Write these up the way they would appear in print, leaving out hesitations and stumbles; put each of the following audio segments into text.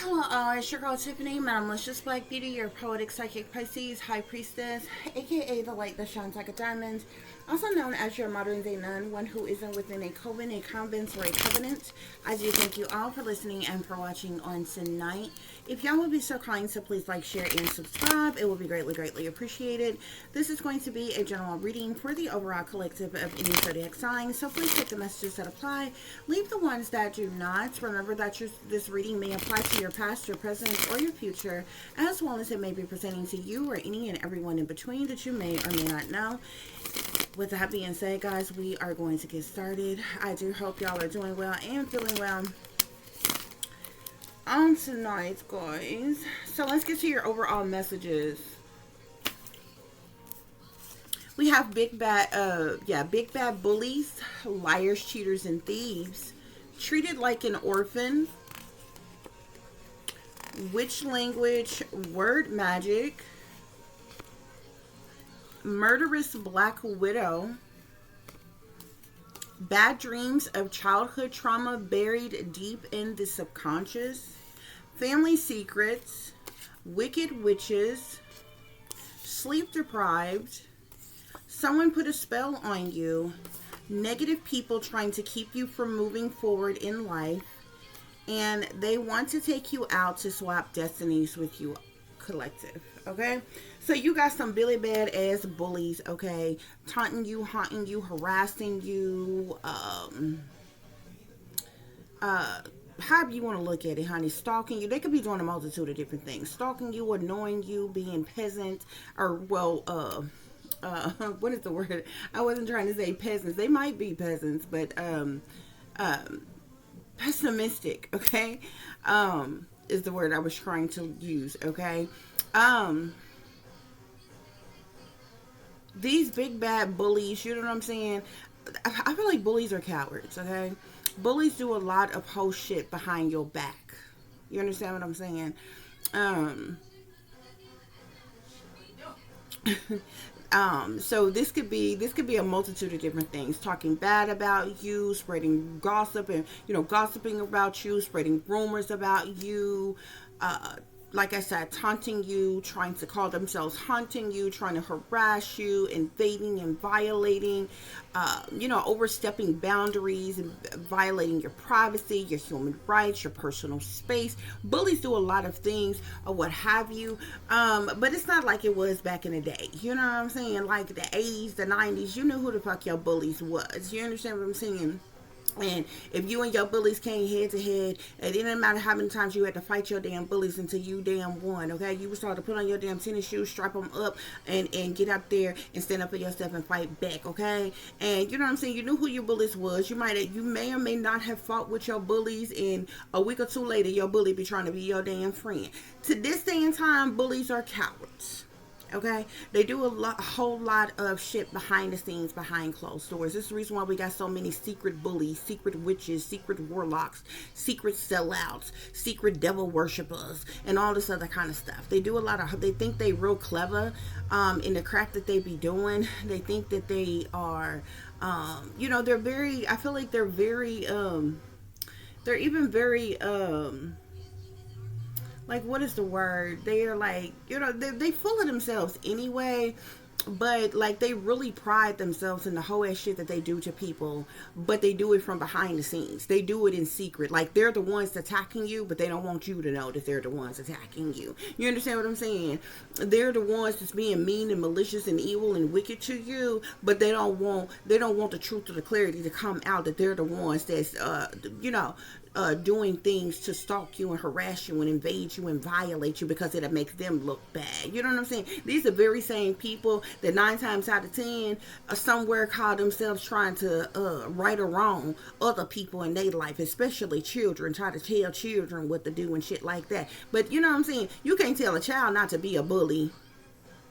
Hello, all. It's your girl Tiffany, Madam Malicious Black Beauty, your poetic psychic Pisces, High Priestess, aka the light that shines like a diamond, also known as your modern day nun, one who isn't within a coven, a convent, or a covenant. I do thank you all for listening and for watching on tonight. If y'all would be so kind to please like, share, and subscribe, it will be greatly, greatly appreciated. This is going to be a general reading for the overall collective of any zodiac sign, so please take the messages that apply, leave the ones that do not. Remember that this reading may apply to your past, your present, or your future, as well as it may be presenting to you or any and everyone in between that you may or may not know. With that being said, guys, we are going to get started. I do hope y'all are doing well and feeling well on tonight, guys. So let's get to your overall messages. We have big bad bullies, liars, cheaters, and thieves. Treated like an orphan. Witch language, word magic. Murderous black widow. Bad dreams of childhood trauma buried deep in the subconscious. Family secrets. Wicked witches. Sleep deprived. Someone put a spell on you. Negative people trying to keep you from moving forward in life. And they want to take you out to swap destinies with you, collective. Okay? So you got some really bad ass bullies, okay? Taunting you, haunting you, harassing you, however you want to look at it, honey. Stalking you. They could be doing a multitude of different things. Stalking you, annoying you, being peasant, or, well, what is the word? I wasn't trying to say peasants. They might be peasants, but, pessimistic, okay, is the word I was trying to use, okay. These big bad bullies, you know what I'm saying? I feel like bullies are cowards, okay. Bullies do a lot of whole shit behind your back. You understand what I'm saying? So this could be a multitude of different things. Talking bad about you, spreading gossip, and gossiping about you, spreading rumors about you, like I said, taunting you, trying to call themselves haunting you, trying to harass you, invading and violating, overstepping boundaries and violating your privacy, your human rights, your personal space. Bullies do a lot of things or what have you, but it's not like it was back in the day. You know what I'm saying? Like the 80s, the 90s, you knew who the fuck your bullies was. You understand what I'm saying? And if you and your bullies came head to head, it didn't matter how many times you had to fight your damn bullies until you damn won, okay? You would start to put on your damn tennis shoes, strap them up, and get out there and stand up for yourself and fight back, okay? And you know what I'm saying? You knew who your bullies was. You may or may not have fought with your bullies, and a week or two later, your bully be trying to be your damn friend. To this day and time, bullies are cowards. Okay, they do a whole lot of shit behind the scenes, behind closed doors. This is the reason why we got so many secret bullies, secret witches, secret warlocks, secret sellouts, secret devil worshippers, and all this other kind of stuff. They do a lot of. They think they real clever in the crap that they be doing. They think that they are, they're very. I feel like they're very. They're even very. Like, what is the word? They're like, they full of themselves anyway, but like they really pride themselves in the whole ass shit that they do to people, but they do it from behind the scenes. They do it in secret. Like, they're the ones attacking you, but they don't want you to know that they're the ones attacking you. You understand what I'm saying? They're the ones that's being mean and malicious and evil and wicked to you, but they don't want the truth or the clarity to come out that they're the ones that's doing things to stalk you and harass you and invade you and violate you because it'll make them look bad. You know what I'm saying? These are very same people that 9 times out of 10 somewhere call themselves trying to right or wrong other people in their life, especially children. Try to tell children what to do and shit like that. But you know what I'm saying? You can't tell a child not to be a bully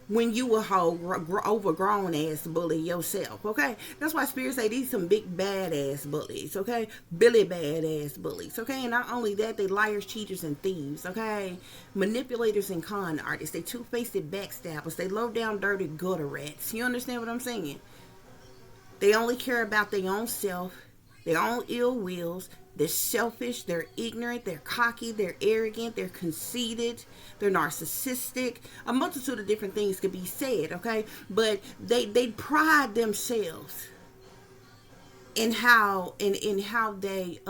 when you a whole overgrown ass bully yourself, okay? That's why spirits say these some big bad ass bullies, okay? Billy bad ass bullies, okay? And not only that, they liars, cheaters, and thieves, okay? Manipulators and con artists. They two-faced backstabbers. They low down dirty gutter rats. You understand what I'm saying? They only care about their own self, their own ill wills, They're selfish, they're ignorant, they're cocky, they're arrogant, they're conceited, they're narcissistic. A multitude of different things could be said, okay? But they pride themselves in how they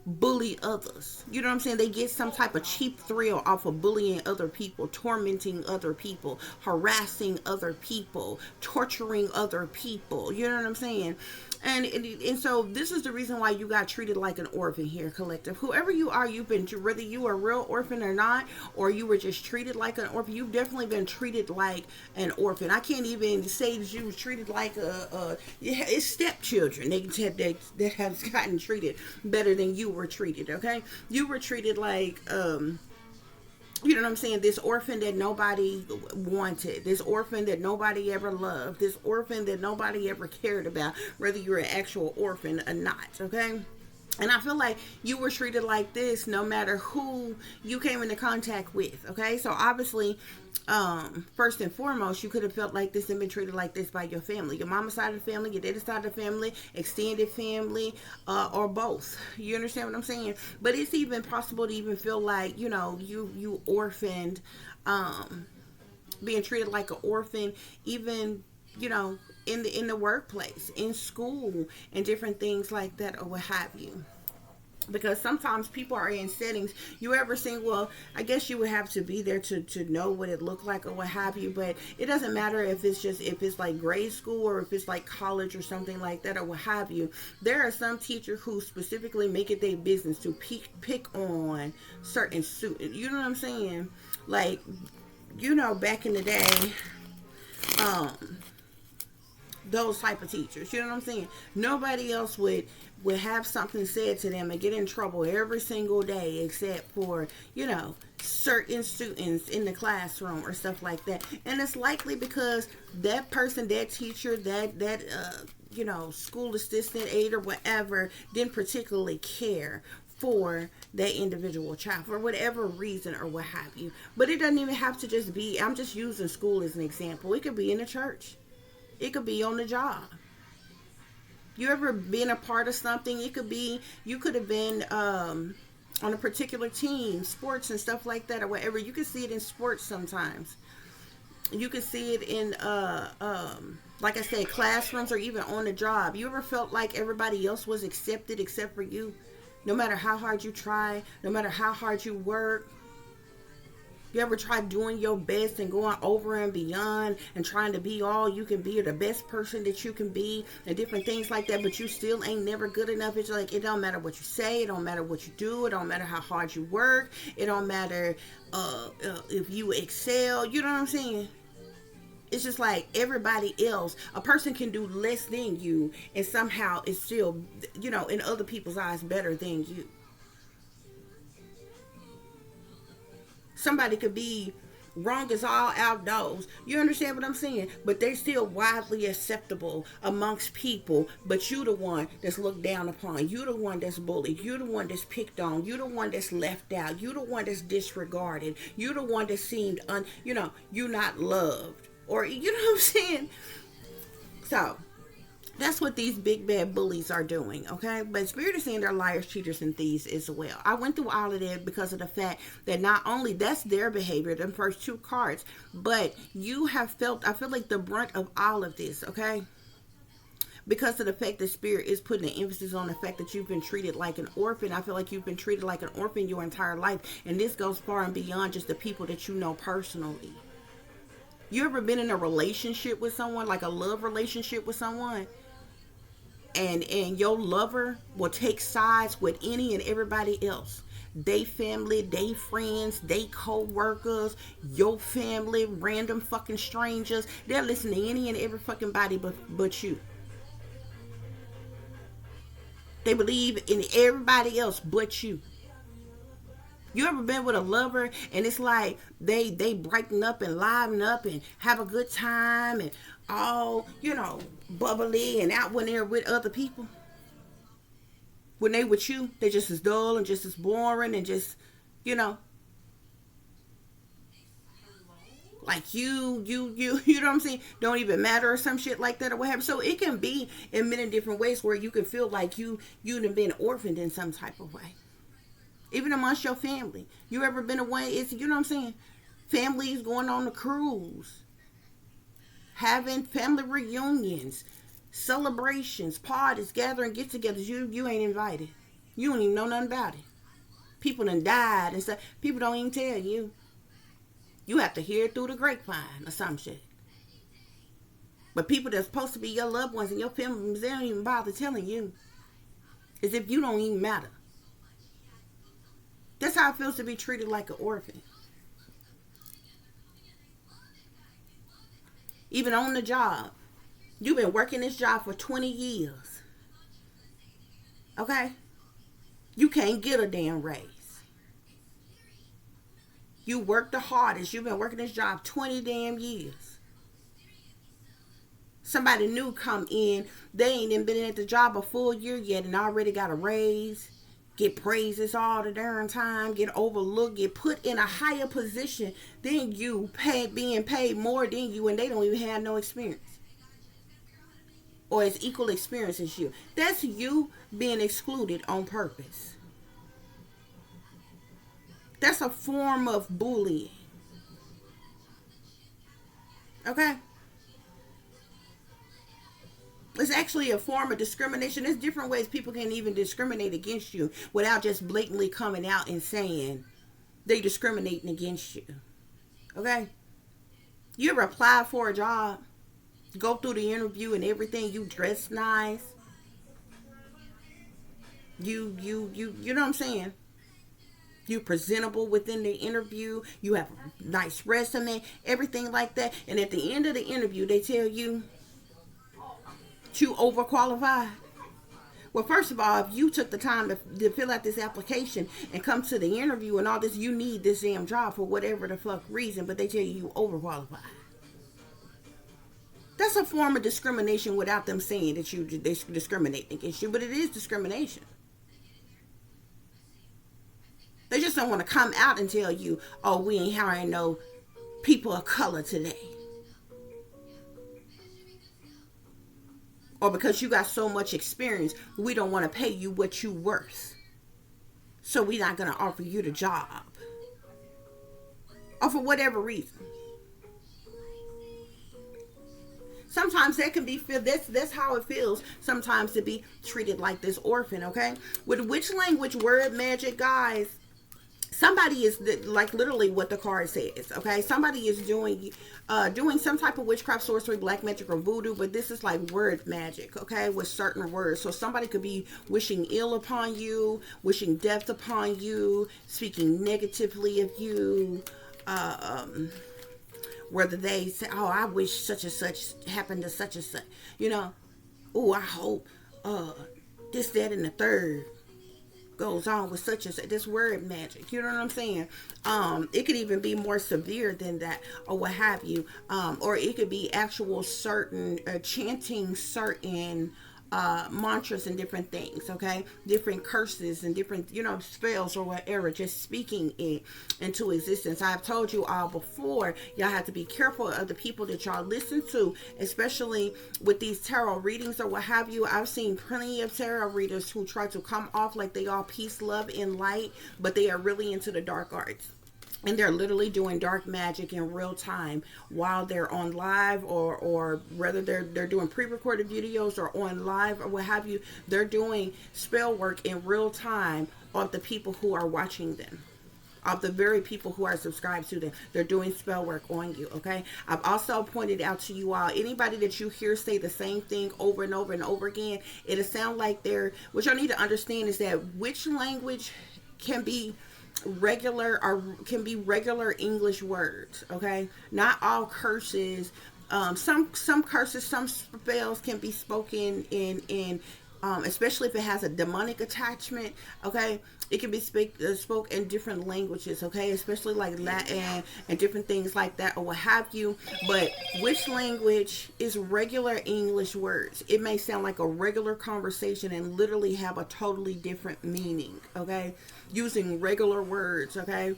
bully others. You know what I'm saying? They get some type of cheap thrill off of bullying other people, tormenting other people, harassing other people, torturing other people. You know what I'm saying? And so this is the reason why you got treated like an orphan here, collective. Whoever you are, you've been, whether you are a real orphan or not, or you were just treated like an orphan, you've definitely been treated like an orphan. I can't even say that you was treated like yeah, it's stepchildren that have gotten treated better than you were treated. Okay, you were treated like you know what I'm saying? This orphan that nobody wanted. This orphan that nobody ever loved. This orphan that nobody ever cared about, whether you're an actual orphan or not, okay? And I feel like you were treated like this no matter who you came into contact with, okay? So obviously, first and foremost, you could have felt like this and been treated like this by your family. Your mama's side of the family, your daddy's side of the family, extended family, or both. You understand what I'm saying? But it's even possible to even feel like, you know, you orphaned, being treated like an orphan, even, you know, in the workplace, in school, and different things like that, or what have you. Because sometimes people are in settings, you ever seen, well, I guess you would have to be there to know what it looked like or what have you, but it doesn't matter if it's like grade school or if it's like college or something like that or what have you. There are some teachers who specifically make it their business to pick on certain students. You know what I'm saying? Like, you know, back in the day, those type of teachers, you know what I'm saying? Nobody else would have something said to them and get in trouble every single day except for, you know, certain students in the classroom or stuff like that. And it's likely because that person, that teacher, that you know, school assistant, aide, or whatever, didn't particularly care for that individual child for whatever reason or what have you. But it doesn't even have to just be, I'm just using school as an example. It could be in the church. It could be on the job. You ever been a part of something? It could be, you could have been on a particular team, sports and stuff like that or whatever. You can see it in sports sometimes. You can see it in, like I said, classrooms or even on the job. You ever felt like everybody else was accepted except for you? No matter how hard you try, no matter how hard you work. You ever try doing your best and going over and beyond and trying to be all you can be or the best person that you can be and different things like that, but you still ain't never good enough? It's like, it don't matter what you say, it don't matter what you do, it don't matter how hard you work, it don't matter if you excel. You know what I'm saying? It's just like everybody else, a person can do less than you and somehow it's still, you know, in other people's eyes better than you. Somebody could be wrong as all outdoors. You understand what I'm saying? But they're still widely acceptable amongst people. But you the one that's looked down upon. You the one that's bullied. You the one that's picked on. You the one that's left out. You the one that's disregarded. You the one that seemed you know, you not loved. Or, you know what I'm saying? So that's what these big bad bullies are doing, okay? But Spirit is saying they're liars, cheaters, and thieves as well. I went through all of that because of the fact that not only that's their behavior, the first two cards, but you have felt, I feel like, the brunt of all of this, okay? Because of the fact that Spirit is putting the emphasis on the fact that you've been treated like an orphan. I feel like you've been treated like an orphan your entire life. And this goes far and beyond just the people that you know personally. You ever been in a relationship with someone, like a love relationship with someone? And your lover will take sides with any and everybody else. They family, they friends, they co-workers, your family, random fucking strangers. They'll listen to any and every fucking body but you. They believe in everybody else but you. You ever been with a lover and it's like they brighten up and liven up and have a good time and all, you know, bubbly and out when they're with other people? When they with you, they just as dull and just as boring and just, you know. Like you know what I'm saying, don't even matter or some shit like that or what have you. So it can be in many different ways where you can feel like you'd have been orphaned in some type of way. Even amongst your family. You ever been away? It's, you know what I'm saying? Families going on a cruise, having family reunions, celebrations, parties, gathering, get-togethers. You ain't invited. You don't even know nothing about it. People done died and stuff. People don't even tell you. You have to hear it through the grapevine or some shit. But people that's supposed to be your loved ones and your family members, they don't even bother telling you. As if you don't even matter. That's how it feels to be treated like an orphan. Even on the job. You've been working this job for 20 years. Okay? You can't get a damn raise. You work the hardest. You've been working this job 20 damn years. Somebody new come in. They ain't even been at the job a full year yet and already got a raise. Get praises all the darn time. Get overlooked. Get put in a higher position than you. Being paid more than you, and they don't even have no experience. Or as equal experience as you. That's you being excluded on purpose. That's a form of bullying. Okay? It's actually a form of discrimination. There's different ways people can even discriminate against you without just blatantly coming out and saying they discriminating against you. Okay? You ever apply for a job, go through the interview and everything, you dress nice. You know what I'm saying? You're presentable within the interview. You have a nice resume, everything like that. And at the end of the interview, they tell you you overqualified. Well, first of all, if you took the time to fill out this application and come to the interview and all this, you need this damn job for whatever the fuck reason, but they tell you overqualified. That's a form of discrimination without them saying that they discriminate against you, but it is discrimination. They just don't want to come out and tell you, oh, we ain't hiring no people of color today. Or because you got so much experience, we don't want to pay you what you worth. So we're not going to offer you the job. Or for whatever reason. Sometimes that can be, that's how it feels sometimes to be treated like this orphan, okay? With witch language, word magic, guys, somebody is like literally what the card says, okay? Somebody is doing some type of witchcraft, sorcery, black magic, or voodoo, but this is like word magic, okay, with certain words. So somebody could be wishing ill upon you, wishing death upon you, speaking negatively of you, whether they say, oh, I wish such and such happened to such and such, you know, oh, I hope this, that, and the third goes on with such and such. This word magic, you know what I'm saying? It could even be more severe than that, or what have you. Or it could be actual certain chanting certain mantras and different things, okay? Different curses and different, you know, spells or whatever, just speaking it into existence. I've told you all before, y'all have to be careful of the people that y'all listen to, especially with these tarot readings or what have you. I've seen plenty of tarot readers who try to come off like they are peace, love, and light, but they are really into the dark arts. And they're literally doing dark magic in real time while they're on live, or whether they're doing pre-recorded videos or on live or what have you. They're doing spell work in real time of the people who are watching them, of the very people who are subscribed to them. They're doing spell work on you, okay? I've also pointed out to you all, anybody that you hear say the same thing over and over and over again, it'll sound like what y'all need to understand is that witch language can be regular English words, okay? Not all curses. Some curses, some spells can be spoken in especially if it has a demonic attachment, okay? It can be spoke in different languages, okay? Especially like Latin and different things like that or what have you. But witch language is regular English words. It may sound like a regular conversation and literally have a totally different meaning, okay? Using regular words, okay?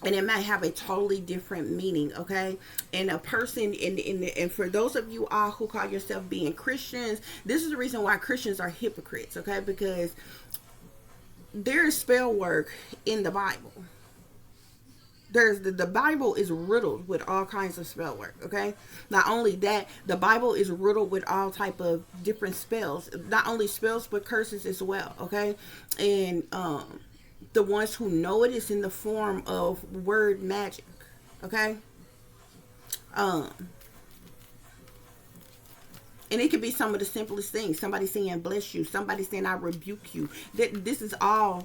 and it might have a totally different meaning. Okay, and a person and for those of you all who call yourself being Christians, this is the reason why Christians are hypocrites. Okay, because there is spell work in the Bible. There's the Bible is riddled with all kinds of spell work. Okay, not only that, the Bible is riddled with all type of different spells, not only spells but curses as well. Okay, and the ones who know it is in the form of word magic. Okay, um and it could be some of the simplest things. Somebody saying bless you, somebody saying I rebuke you. That this is all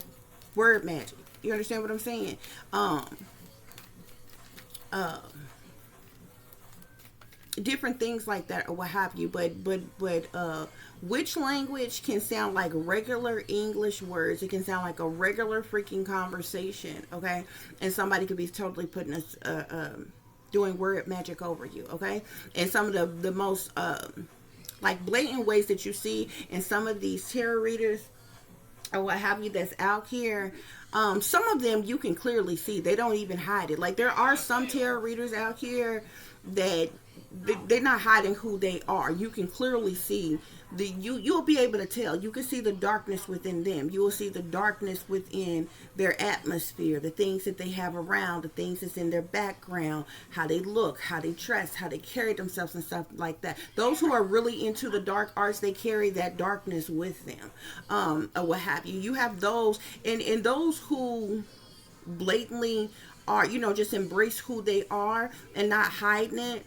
word magic. You understand what I'm saying? uh Different things like that or what have you. But which language can sound like regular English words. It can sound like a regular freaking conversation. Okay, and somebody could be totally putting us doing word magic over you. Okay, and some of the most like blatant ways that you see in some of these tarot readers or what have you that's out here. Some of them you can clearly see, they don't even hide it. Like there are some tarot readers out here that they're not hiding who they are. You can clearly see you'll be able to tell. You can see the darkness within them. You will see the darkness within their atmosphere, the things that they have around, the things that's in their background, how they look, how they dress, how they carry themselves and stuff like that. Those who are really into the dark arts, they carry that darkness with them, or what have you. You have those, and those who blatantly are, just embrace who they are and not hiding it.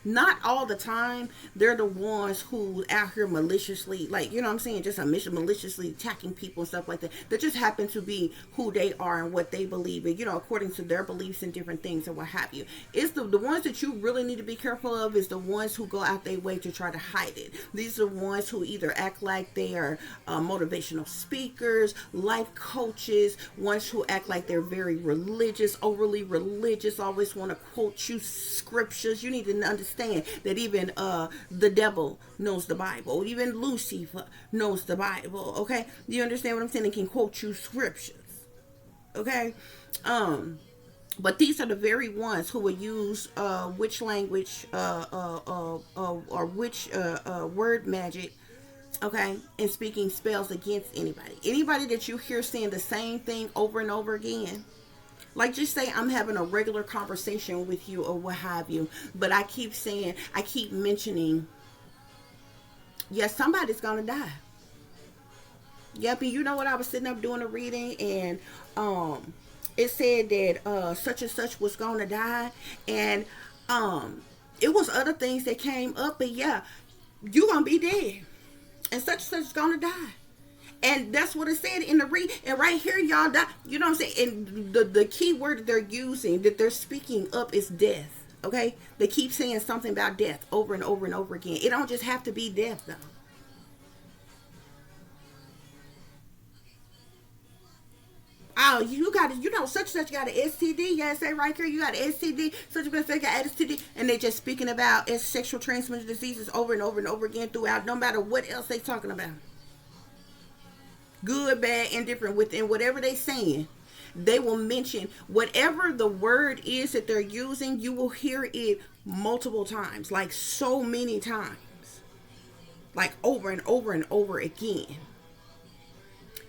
Not all the time. They're the ones who out here maliciously, like, what I'm saying, just maliciously attacking people and stuff like that. That just happen to be who they are and what they believe in, according to their beliefs and different things and what have you. It's the ones that you really need to be careful of is the ones who go out their way to try to hide it. These are the ones who either act like they are motivational speakers, life coaches, ones who act like they're very religious, overly religious, always want to quote you scriptures. You need to understand that even the devil knows the Bible. Even Lucifer knows the Bible. Okay, do you understand what I'm saying? They can quote you scriptures. Okay, but these are the very ones who will use which language or which word magic. Okay, and speaking spells against anybody that you hear saying the same thing over and over again. Like, just say I'm having a regular conversation with you or what have you, but I keep mentioning, yes, somebody's gonna die. Yep, and you know what? I was sitting up doing a reading, and it said that such and such was gonna die, and it was other things that came up, but yeah, you gonna be dead, and such is gonna die. And that's what it said in the read. And right here, y'all, you know what I'm saying? And the key word that they're using, that they're speaking up, is death. Okay? They keep saying something about death over and over and over again. It don't just have to be death, though. Oh, you got it. Such got an STD. Yeah, say right here, you got an STD. Such got an STD. And they just speaking about sexual transmitted diseases over and over and over again throughout, no matter what else they talking about. Good, bad, indifferent, within whatever they saying, they will mention whatever the word is that they're using. You will hear it multiple times, like so many times, like over and over and over again.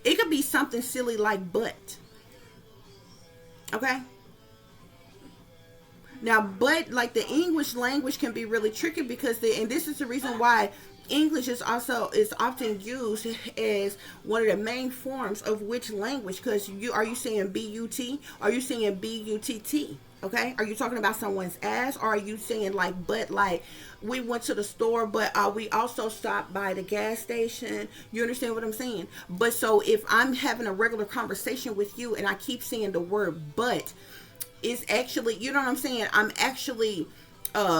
It could be something silly like but. Okay, now but, like, the English language can be really tricky because and this is the reason why English is often used as one of the main forms of which language, because are you saying B-U-T? Are you saying B-U-T-T? Okay, are you talking about someone's ass, or are you saying like we went to the store, but we also stopped by the gas station? You understand what I'm saying? But so if I'm having a regular conversation with you and I keep saying the word but, it's actually, you know what I'm saying, I'm actually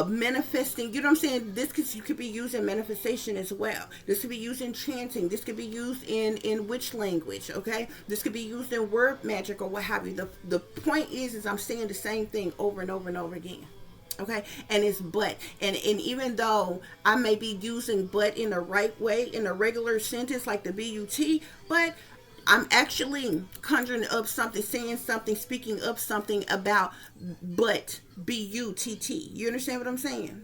manifesting. You know what I'm saying? You could be used in manifestation as well. This could be used in chanting. This could be used in which language? Okay, this could be used in word magic or what have you. The point is I'm saying the same thing over and over and over again. Okay, and it's but, and even though I may be using but in the right way in a regular sentence like the but I'm actually conjuring up something, saying something, speaking up something about but, B-U-T-T. You understand what I'm saying?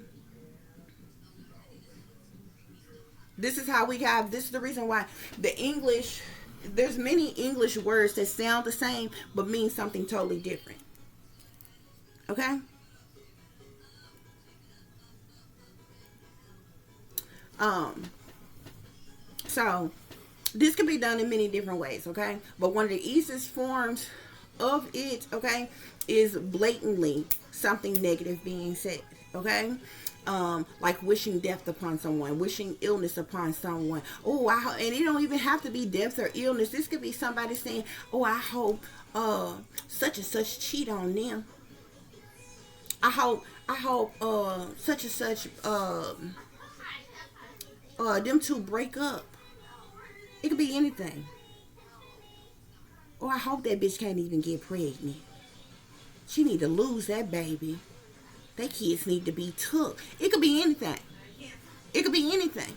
This is how we have, this is the reason why the English, there's many English words that sound the same but mean something totally different. Okay? Um, so this can be done in many different ways, okay? But one of the easiest forms of it, okay, is blatantly something negative being said, okay? Like wishing death upon someone, wishing illness upon someone. Oh, and it don't even have to be death or illness. This could be somebody saying, "Oh, I hope such and such cheat on them. I hope such and such them two break up." It could be anything. Or I hope that bitch can't even get pregnant. She need to lose that baby. They kids need to be took. It could be anything. It could be anything.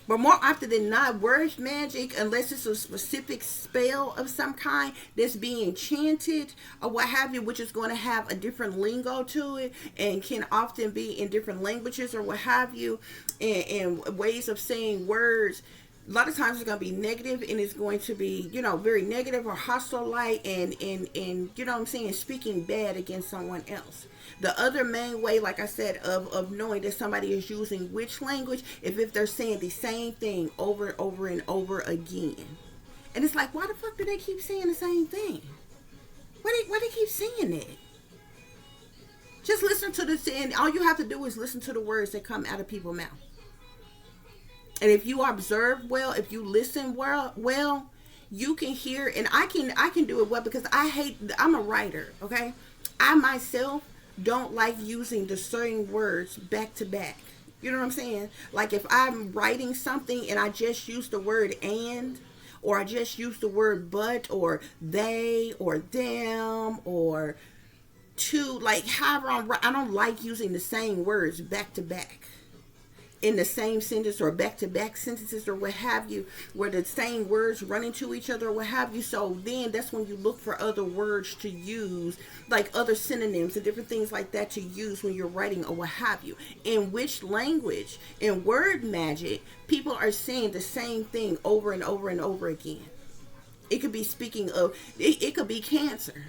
But more often than not, word magic, unless it's a specific spell of some kind that's being chanted or what have you, which is going to have a different lingo to it and can often be in different languages or what have you, and ways of saying words. A lot of times it's going to be negative, and it's going to be, very negative or hostile like, and you know what I'm saying, speaking bad against someone else. The other main way, like I said, of knowing that somebody is using which language, if they're saying the same thing over and over and over again. And it's like, why the fuck do they keep saying the same thing? Why they keep saying that? Just listen to the, and all you have to do is listen to the words that come out of people's mouth. And if you observe well, if you listen well, you can hear, and I can do it well because I'm a writer, okay? I myself don't like using the certain words back to back. You know what I'm saying? Like if I'm writing something and I just use the word and, or I just use the word but, or they, or them, or to, like however I don't like using the same words back to back in the same sentence, or back-to-back sentences, or what have you, where the same words run into each other, or what have you. So then that's when you look for other words to use, like other synonyms and different things like that to use when you're writing or what have you. In which language, in word magic, people are saying the same thing over and over and over again. It could be speaking of, it could be cancer,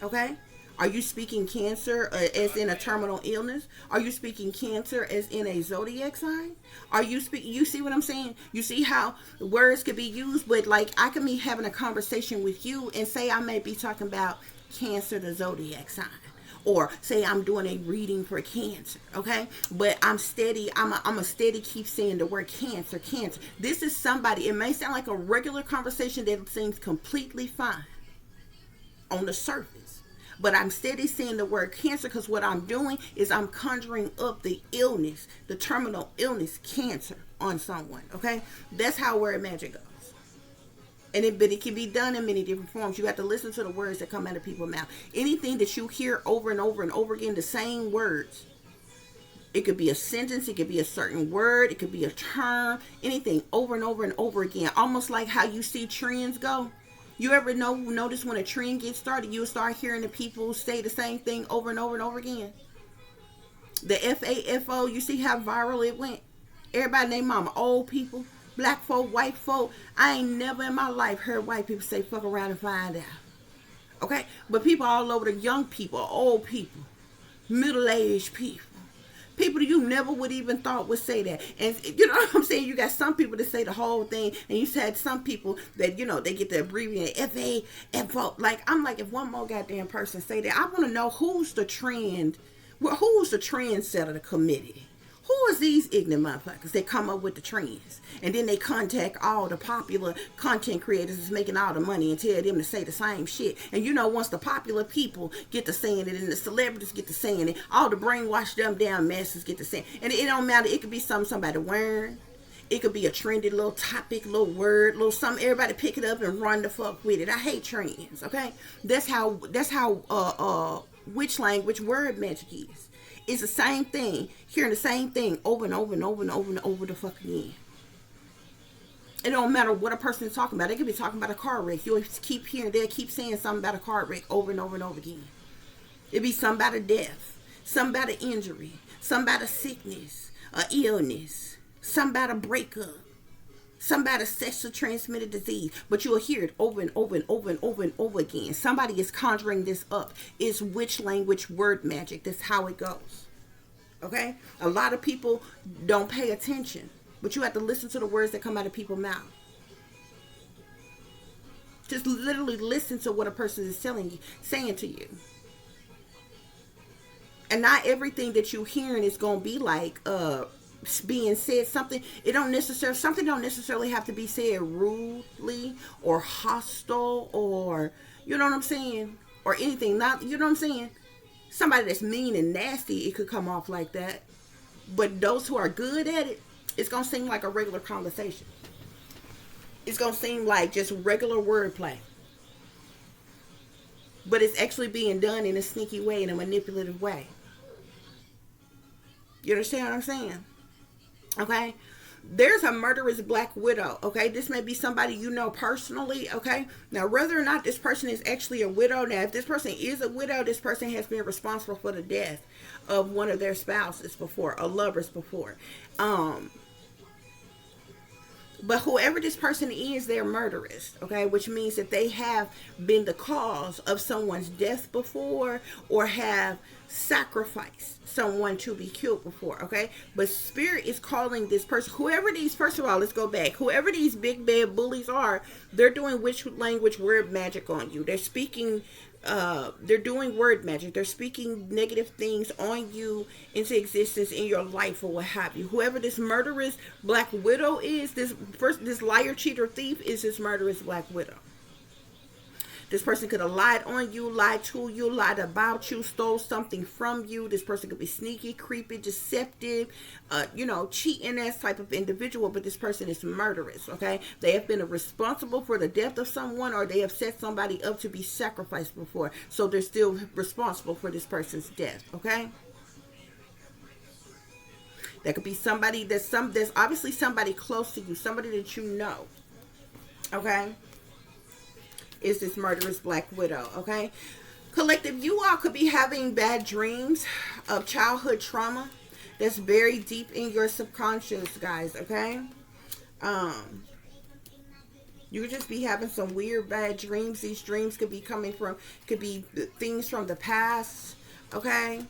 okay? Are you speaking cancer as in a terminal illness? Are you speaking cancer as in a zodiac sign? Are you speaking, you see what I'm saying? You see how words could be used, but like I could be having a conversation with you and say I may be talking about cancer, the zodiac sign. Or say I'm doing a reading for cancer, okay? But I'm a steady keep saying the word cancer. This is somebody, it may sound like a regular conversation that seems completely fine on the surface. But I'm steady saying the word cancer because what I'm doing is I'm conjuring up the illness, the terminal illness, cancer on someone, okay? That's how word magic goes. But it can be done in many different forms. You have to listen to the words that come out of people's mouth. Anything that you hear over and over and over again, the same words. It could be a sentence, it could be a certain word, it could be a term, anything over and over and over again. Almost like how you see trends go. You ever notice when a trend gets started, you'll start hearing the people say the same thing over and over and over again? The FAFO, you see how viral it went? Everybody named mama, old people, black folk, white folk. I ain't never in my life heard white people say fuck around and find out. Okay? But people all over, the young people, old people, middle-aged people. People you never would even thought would say that. And you know what I'm saying? You got some people that say the whole thing, and you had some people that, they get the abbreviated FAFO. Like, I'm like, if one more goddamn person say that, I want to know who's the trend, who's the trendsetter, the committee. Who is these ignorant motherfuckers that come up with the trends? And then they contact all the popular content creators that's making all the money and tell them to say the same shit. And once the popular people get to saying it and the celebrities get to saying it, all the brainwashed dumb down masses get to saying it. And it don't matter. It could be something somebody wearing. It could be a trendy little topic, little word, little something. Everybody pick it up and run the fuck with it. I hate trends, okay? That's how which language word magic is. It's the same thing, hearing the same thing over and over and over and over and over the fuck again. It don't matter what a person is talking about. They could be talking about a car wreck. You'll keep hearing, they'll keep saying something about a car wreck over and over and over again. It'd be something about a death, something about an injury, something about a sickness, a illness, something about a breakup, something about a sexually transmitted disease. But you'll hear it over and over and over and over and over again. Somebody is conjuring this up. It's witch language, word magic. That's how it goes. Okay? A lot of people don't pay attention. But you have to listen to the words that come out of people's mouth. Just literally listen to what a person is saying to you. And not everything that you're hearing is going to be like being said. Something don't necessarily have to be said rudely or hostile, or you know what I'm saying, or anything. Not, you know what I'm saying. Somebody that's mean and nasty, it could come off like that. But those who are good at it, it's going to seem like a regular conversation. It's going to seem like just regular wordplay. But it's actually being done in a sneaky way, in a manipulative way. You understand what I'm saying? Okay? There's a murderous black widow. Okay? This may be somebody you know personally. Okay? Now, whether or not this person is actually a widow. Now, if this person is a widow, this person has been responsible for the death of one of their spouses before, or lovers before. But whoever this person is, they're murderous, okay? Which means that they have been the cause of someone's death before, or have sacrificed someone to be killed before, okay? But Spirit is calling this person, whoever these, first of all, let's go back. Whoever these big bad bullies are, they're doing witch language, word magic on you. They're speaking, they're doing word magic. They're speaking negative things on you into existence in your life, or what have you. Whoever this murderous black widow is, this liar, cheater, thief is this murderous black widow. This person could have lied on you, lied to you, lied about you, stole something from you. This person could be sneaky, creepy, deceptive, cheating ass type of individual. But this person is murderous, okay? They have been responsible for the death of someone, or they have set somebody up to be sacrificed before. So they're still responsible for this person's death, okay? That could be somebody that's obviously somebody close to you, somebody that you know, okay? Is this murderous black widow, okay? Collective, you all could be having bad dreams of childhood trauma that's buried deep in your subconscious, guys, okay? You could just be having some weird bad dreams. These dreams could be could be things from the past, okay?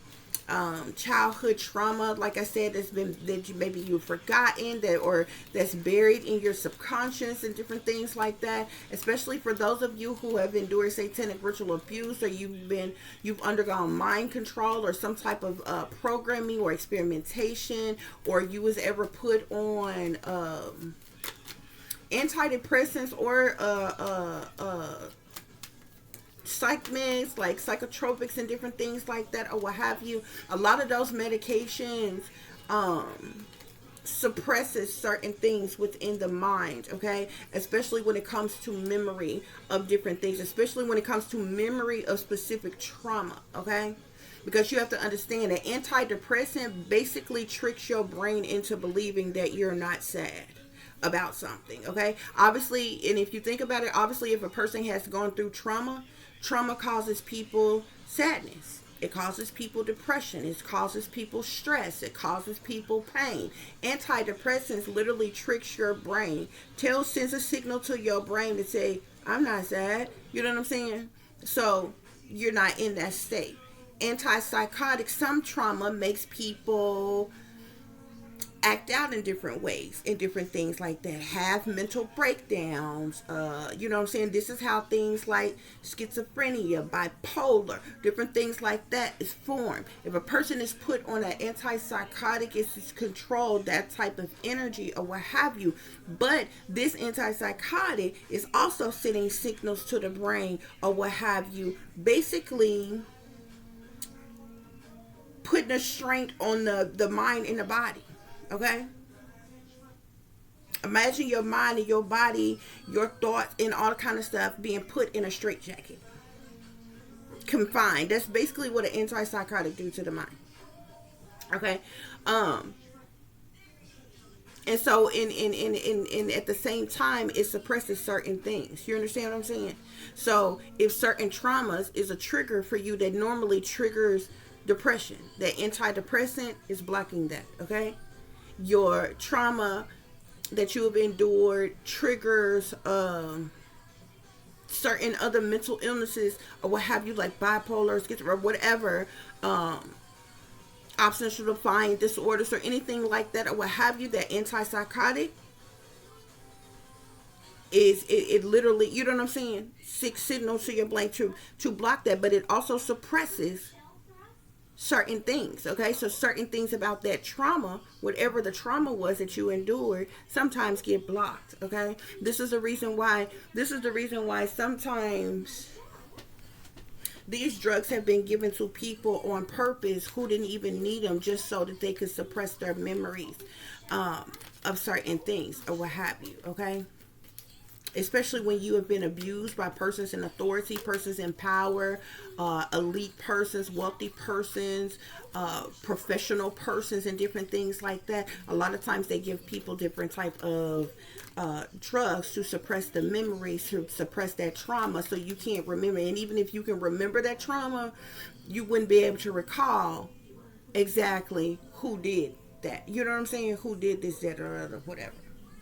Childhood trauma, like I said, maybe you've forgotten that, or that's buried in your subconscious, and different things like that. Especially for those of you who have endured satanic ritual abuse, or you've undergone mind control, or some type of programming or experimentation, or you was ever put on antidepressants or psych meds, like psychotropics and different things like that, or what have you. A lot of those medications suppresses certain things within the mind, okay? Especially when it comes to memory of different things, especially when it comes to memory of specific trauma, okay? Because you have to understand that antidepressant basically tricks your brain into believing that you're not sad about something, okay? Obviously, and if you think about it, obviously if a person has gone through trauma causes people sadness. It causes people depression. It causes people stress. It causes people pain. Antidepressants literally tricks your brain. Sends a signal to your brain to say, I'm not sad. You know what I'm saying? So you're not in that state. Antipsychotic, some trauma makes people act out in different ways, and different things like that, have mental breakdowns, you know what I'm saying? This is how things like schizophrenia, bipolar, different things like that is formed. If a person is put on an antipsychotic, it's controlled that type of energy or what have you. But this antipsychotic is also sending signals to the brain or what have you, basically putting a strain on the mind and the body. Okay? Imagine your mind and your body, your thoughts and all kind of stuff being put in a straitjacket. Confined. That's basically what an antipsychotic do to the mind. Okay? And so in at the same time it suppresses certain things. You understand what I'm saying? So if certain traumas is a trigger for you that normally triggers depression, that antidepressant is blocking that. Okay, your trauma that you have endured triggers certain other mental illnesses or what have you, like bipolar, schizophrenia, whatever, obsession defiant disorders or anything like that or what have you, that antipsychotic is it literally, you know what I'm saying, six signals to your brain to block that, but it also suppresses certain things. Okay, so certain things about that trauma, whatever the trauma was that you endured, sometimes get blocked. Okay, this is the reason why sometimes these drugs have been given to people on purpose who didn't even need them, just so that they could suppress their memories of certain things or what have you. Okay, especially when you have been abused by persons in authority, persons in power, elite persons, wealthy persons, professional persons, and different things like that. A lot of times they give people different type of drugs to suppress the memories, to suppress that trauma, so you can't remember. And even if you can remember that trauma, you wouldn't be able to recall exactly who did that. You know what I'm saying? Who did this, that, or other, whatever.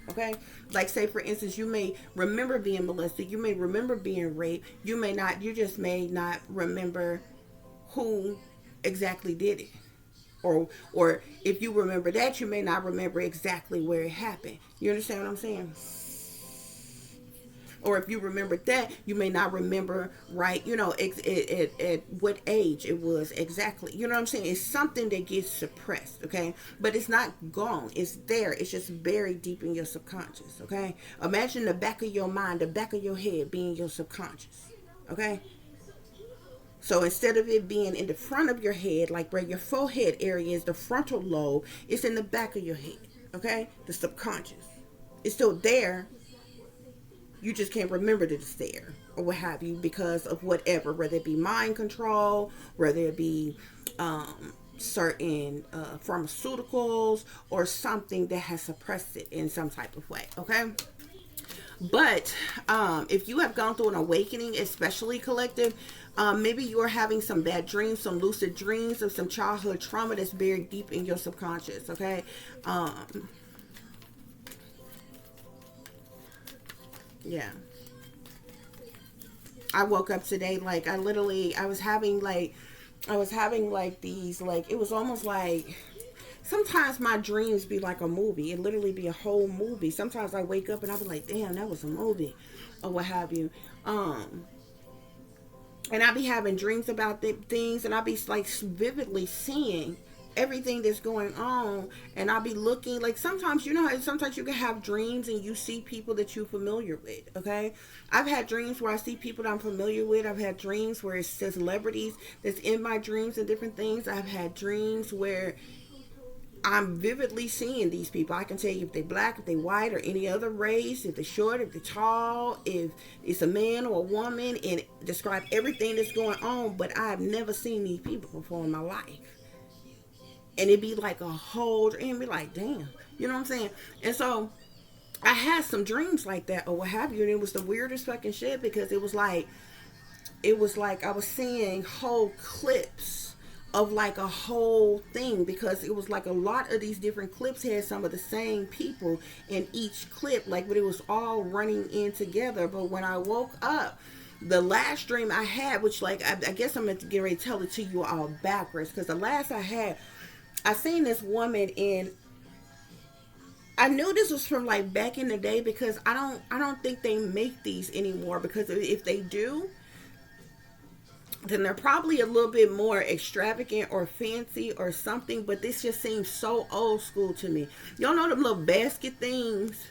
Okay, like say for instance, you may remember being molested, you may remember being raped, you just may not remember who exactly did it, or if you remember that, you may not remember exactly where it happened. You understand what I'm saying? Or if you remembered that, you may not remember, right, at what age it was exactly. You know what I'm saying? It's something that gets suppressed. Okay, but it's not gone, it's there, it's just buried deep in your subconscious. Okay, imagine the back of your mind, the back of your head being your subconscious. Okay, so instead of it being in the front of your head, like where your forehead area is, the frontal lobe, it's in the back of your head. Okay, the subconscious, it's still there, you just can't remember that it's there or what have you, because of whatever, whether it be mind control, whether it be certain pharmaceuticals or something that has suppressed it in some type of way. Okay, but if you have gone through an awakening, especially collective, maybe you're having some bad dreams, some lucid dreams of some childhood trauma that's buried deep in your subconscious. Okay, yeah, I woke up today, like I was having like these, like, it was almost like, sometimes my dreams be like a movie. It literally be a whole movie. Sometimes I wake up and I be like, damn, that was a movie or what have you. And I be having dreams about things, and I be like vividly seeing everything that's going on, and I'll be looking, like, sometimes, how sometimes you can have dreams and you see people that you're familiar with. Okay, I've had dreams where I see people that I'm familiar with. I've had dreams where it's celebrities that's in my dreams and different things. I've had dreams where I'm vividly seeing these people. I can tell you if they're black, if they're white, or any other race, if they're short, if they're tall, if it's a man or a woman, and describe everything that's going on. But I've never seen these people before in my life. And it'd be like a whole dream, be like, damn, you know what I'm saying? And so I had some dreams like that or what have you, and it was the weirdest fucking shit, because it was like I was seeing whole clips of like a whole thing, because it was like a lot of these different clips had some of the same people in each clip, like, but it was all running in together. But when I woke up, the last dream I had, which, like, I guess I'm going to get ready to tell it to you all backwards, because the last I had, I seen this woman, and I knew this was from like back in the day, because I don't think they make these anymore, because if they do, then they're probably a little bit more extravagant or fancy or something. But this just seems so old school to me. Y'all know them little basket things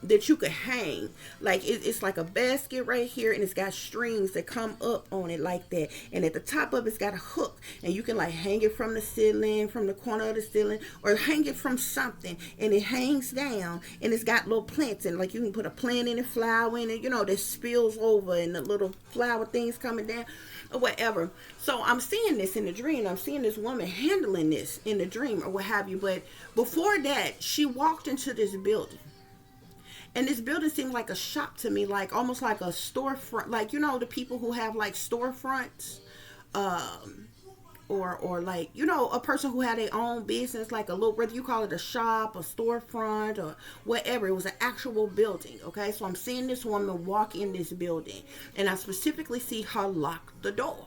that you could hang. Like it's like a basket right here, and it's got strings that come up on it like that, and at the top of it's got a hook, and you can like hang it from the ceiling, from the corner of the ceiling, or hang it from something, and it hangs down, and it's got little plants, and like you can put a plant in it, flower in it, you know, that spills over, and the little flower things coming down or whatever. So I'm seeing this in the dream. I'm seeing this woman handling this in the dream or what have you. But before that, she walked into this building. And this building seemed like a shop to me, like almost like a storefront, like, you know, the people who have like storefronts, or like, you know, a person who had their own business, like a little, whether you call it a shop, a storefront, or whatever. It was an actual building. Okay, so I'm seeing this woman walk in this building, and I specifically see her lock the door.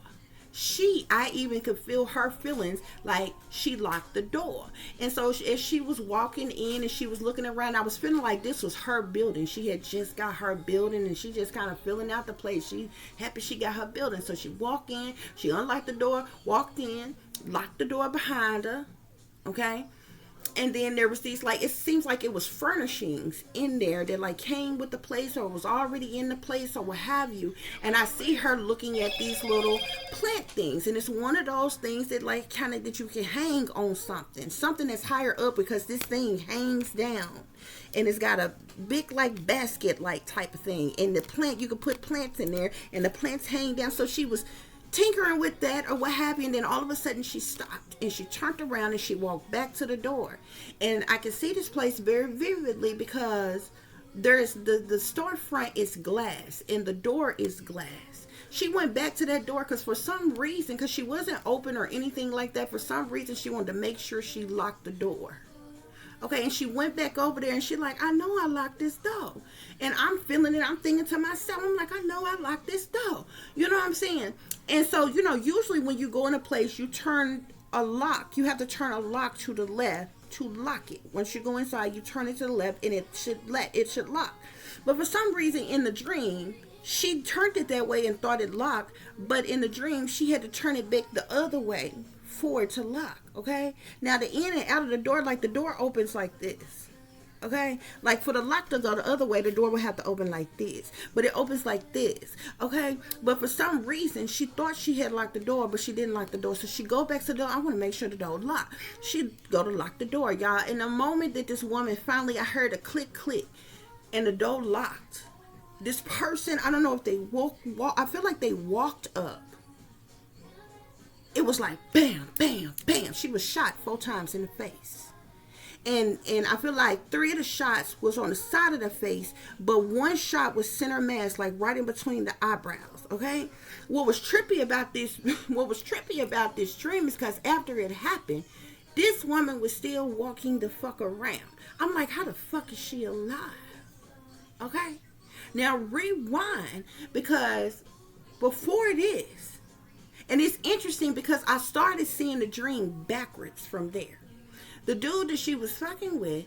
I even could feel her feelings like she locked the door. And so as she was walking in and she was looking around, I was feeling like this was her building. She had just got her building, and she just kind of filling out the place. She happy she got her building. So she walked in, she unlocked the door, walked in, locked the door behind her. Okay. And then there was these, like, it seems like it was furnishings in there that like came with the place or was already in the place or what have you. And I see her looking at these little plant things, and it's one of those things that like kind of that you can hang on something that's higher up, because this thing hangs down, and it's got a big like basket like type of thing, and the plant, you could put plants in there, and the plants hang down. So she was tinkering with that or what have you, and then all of a sudden she stopped and she turned around and she walked back to the door. And I can see this place very vividly, because there's the storefront is glass and the door is glass. She went back to that door because for some reason, because she wasn't open or anything like that, for some reason she wanted to make sure she locked the door. Okay, and she went back over there and she like, I know I locked this door. And I'm feeling it. I'm thinking to myself, I'm like, I know I locked this door. You know what I'm saying? And so, you know, usually when you go in a place, you turn a lock. You have to turn a lock to the left to lock it. Once you go inside, you turn it to the left, and it should lock. But for some reason in the dream, she turned it that way and thought it locked. But in the dream, she had to turn it back the other way for it to lock. Okay, now the in and out of the door, like the door opens like this. Okay, like for the lock to go the other way, the door would have to open like this, but it opens like this. Okay, but for some reason she thought she had locked the door, but she didn't lock the door. So she go back to the door. I want to make sure the door locked. She go to lock the door, y'all. In the moment that this woman finally, I heard a click and the door locked. This person, I don't know if they walk I feel like they walked up. It was like bam, bam, bam. She was shot 4 times in the face. And I feel like 3 of the shots was on the side of the face, but 1 shot was center mass, like right in between the eyebrows. Okay? What was trippy about this dream is because after it happened, this woman was still walking the fuck around. I'm like, how the fuck is she alive? Okay? Now rewind, because before this, and it's interesting because I started seeing the dream backwards from there. The dude that she was fucking with,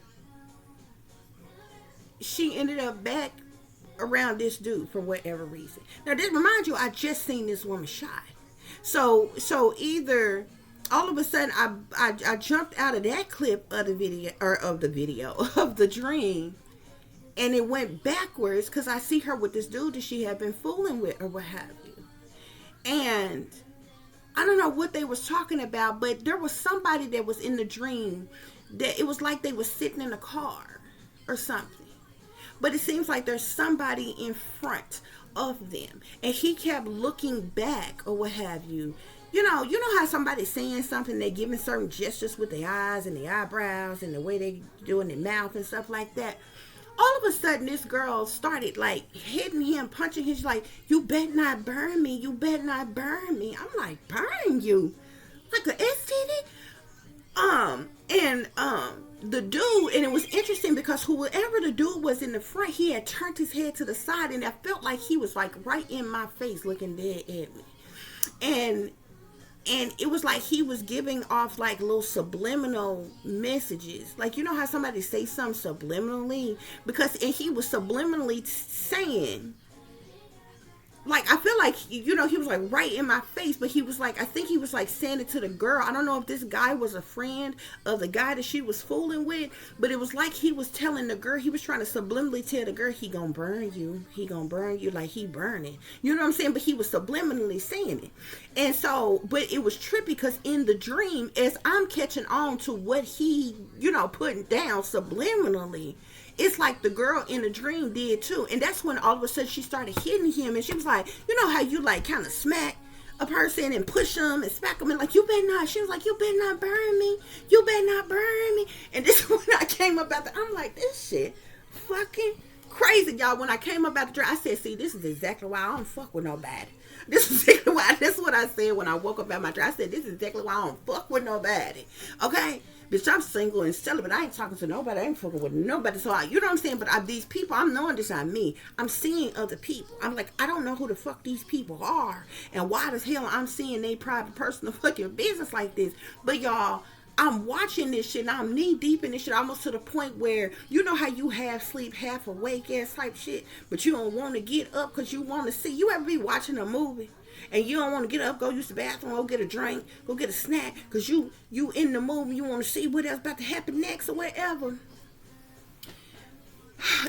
she ended up back around this dude for whatever reason. Now, this remind you, I just seen this woman shot. So either all of a sudden I jumped out of that clip of the video, of the dream, and it went backwards because I see her with this dude that she had been fooling with or what have you. And I don't know what they was talking about, but there was somebody that was in the dream that it was like they was sitting in a car or something. But it seems like there's somebody in front of them. And he kept looking back or what have you. You know how somebody's saying something, they're giving certain gestures with their eyes and their eyebrows and the way they doing their mouth and stuff like that. All of a sudden, this girl started like hitting him, punching him. She's like, you better not burn me. You better not burn me. I'm like, burn you? Like a STD? The dude, and it was interesting because whoever the dude was in the front, he had turned his head to the side, and I felt like he was like right in my face looking dead at me. And it was like he was giving off like little subliminal messages. Like, you know how somebody say something subliminally? And he was subliminally saying, like I feel like, you know, he was like right in my face, but he was like, I think he was like saying it to the girl. I don't know if this guy was a friend of the guy that she was fooling with, but it was like he was telling the girl, he was trying to subliminally tell the girl, he gonna burn you, he gonna burn you, like he burning, you know what I'm saying? But he was subliminally saying it. And so, but it was trippy because in the dream, as I'm catching on to what he, you know, putting down subliminally, it's like the girl in the dream did too. And that's when all of a sudden she started hitting him, and she was like, you know how you like kind of smack a person and push them and smack them, and like, you better not, she was like, you better not burn me, you better not burn me. And this is when I came up out I'm like, this shit fucking crazy, y'all. When I came up out the dream, I said, see, this is exactly why I don't fuck with nobody. This is exactly why, that's what I said when I woke up out my dream. I said, this is exactly why I don't fuck with nobody. Okay? Bitch, I'm single and celibate. I ain't talking to nobody. I ain't fucking with nobody. So, you know what I'm saying? But these people, I'm knowing this not me. I'm seeing other people. I'm like, I don't know who the fuck these people are. And why the hell I'm seeing they private personal fucking business like this. But y'all, I'm watching this shit and I'm knee deep in this shit almost to the point where, you know how you half sleep, half awake ass type shit, but you don't want to get up because you want to see. You ever be watching a movie and you don't want to get up, go use the bathroom, go get a drink, go get a snack, because you in the movie, you want to see what else about to happen next or whatever.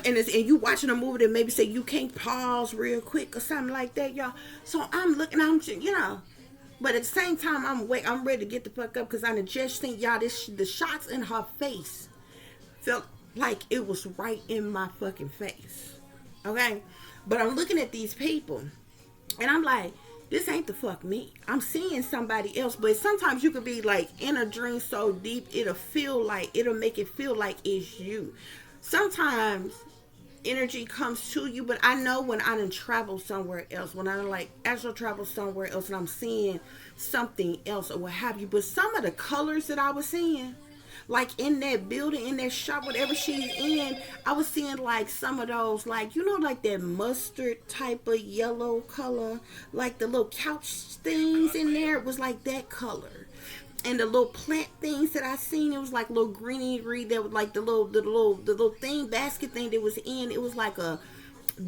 And you watching a movie that maybe say you can't pause real quick or something like that, y'all. So I'm looking, you know, but at the same time, I'm ready to get the fuck up because I just think, y'all, the shots in her face felt like it was right in my fucking face. Okay? But I'm looking at these people and I'm like, this ain't the fuck me. I'm seeing somebody else. But sometimes you could be like in a dream so deep, it'll make it feel like it's you. Sometimes energy comes to you, but I know when I done travel somewhere else, when I done like astral travel somewhere else and I'm seeing something else or what have you. But some of the colors that I was seeing, like in that building, in that shop, whatever she's in, I was seeing like some of those, like, you know, like that mustard type of yellow color, like the little couch things in there, it was like that color. And the little plant things that I seen, it was like little greenery that was like the little thing, basket thing that was in, it was like a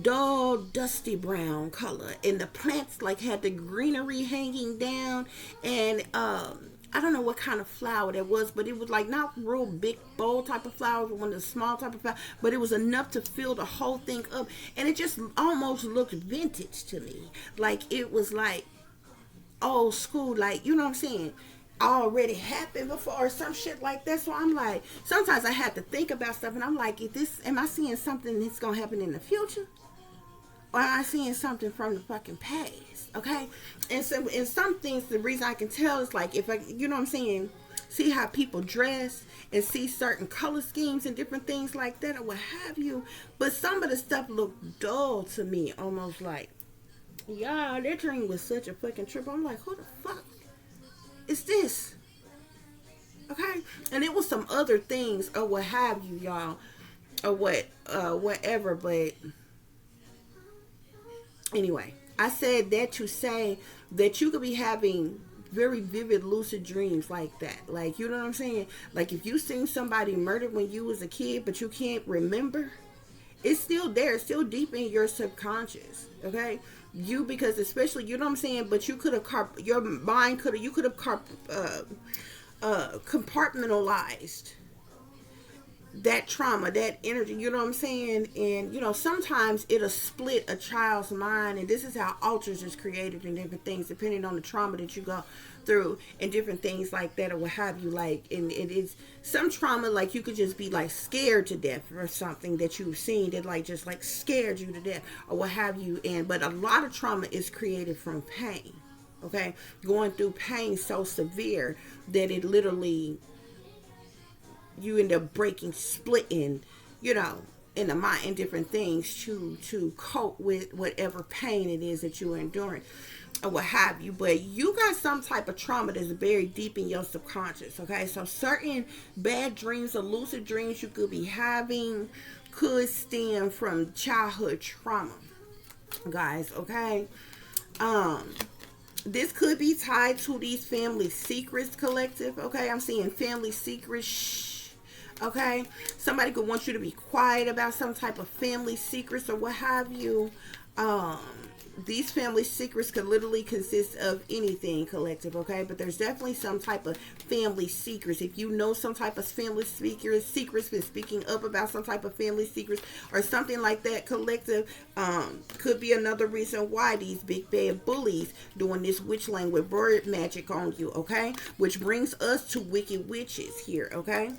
dull dusty brown color. And the plants like had the greenery hanging down, and I don't know what kind of flower that was, but it was like not real big bowl type of flower, but one of the small type of flower, but it was enough to fill the whole thing up. And it just almost looked vintage to me. Like it was like old school, like, you know what I'm saying? Already happened before or some shit like that. So I'm like, sometimes I have to think about stuff and I'm like, am I seeing something that's gonna happen in the future? Or am I seeing something from the fucking past? Okay? And so in some things, the reason I can tell is like, if I, you know what I'm saying, see how people dress and see certain color schemes and different things like that or what have you. But some of the stuff looked dull to me, almost like, yeah, that dream was such a fucking trip. I'm like, who the fuck is this? Okay? And it was some other things or what have you, y'all, or whatever. But anyway, I said that to say that you could be having very vivid lucid dreams like that. Like, you know what I'm saying? Like if you seen somebody murdered when you was a kid but you can't remember, it's still there. It's still deep in your subconscious. Okay? Because especially, you know what I'm saying, but you could have, your mind could have, you could have compartmentalized that trauma, that energy, you know what I'm saying? And, you know, sometimes it'll split a child's mind, and this is how altars is created and different things, depending on the trauma that you go through and different things like that or what have you. Like, and it is some trauma, like you could just be like scared to death or something that you've seen that like just like scared you to death or what have you. But a lot of trauma is created from pain. Okay, going through pain so severe that it literally, you end up breaking, splitting, you know, in the mind and different things to cope with whatever pain it is that you're enduring or what have you. But you got some type of trauma that's buried deep in your subconscious. Okay, so certain bad dreams or lucid dreams you could be having could stem from childhood trauma, guys. Okay, this could be tied to these family secrets collective. Okay, I'm seeing family secrets. Okay, somebody could want you to be quiet about some type of family secrets or what have you. these family secrets could literally consist of anything, collective, okay? But there's definitely some type of family secrets. If you know some type of family secrets, been speaking up about some type of family secrets or something like that, collective, could be another reason why these big bad bullies doing this witch language bird magic on you, okay? Which brings us to wicked witches here, okay?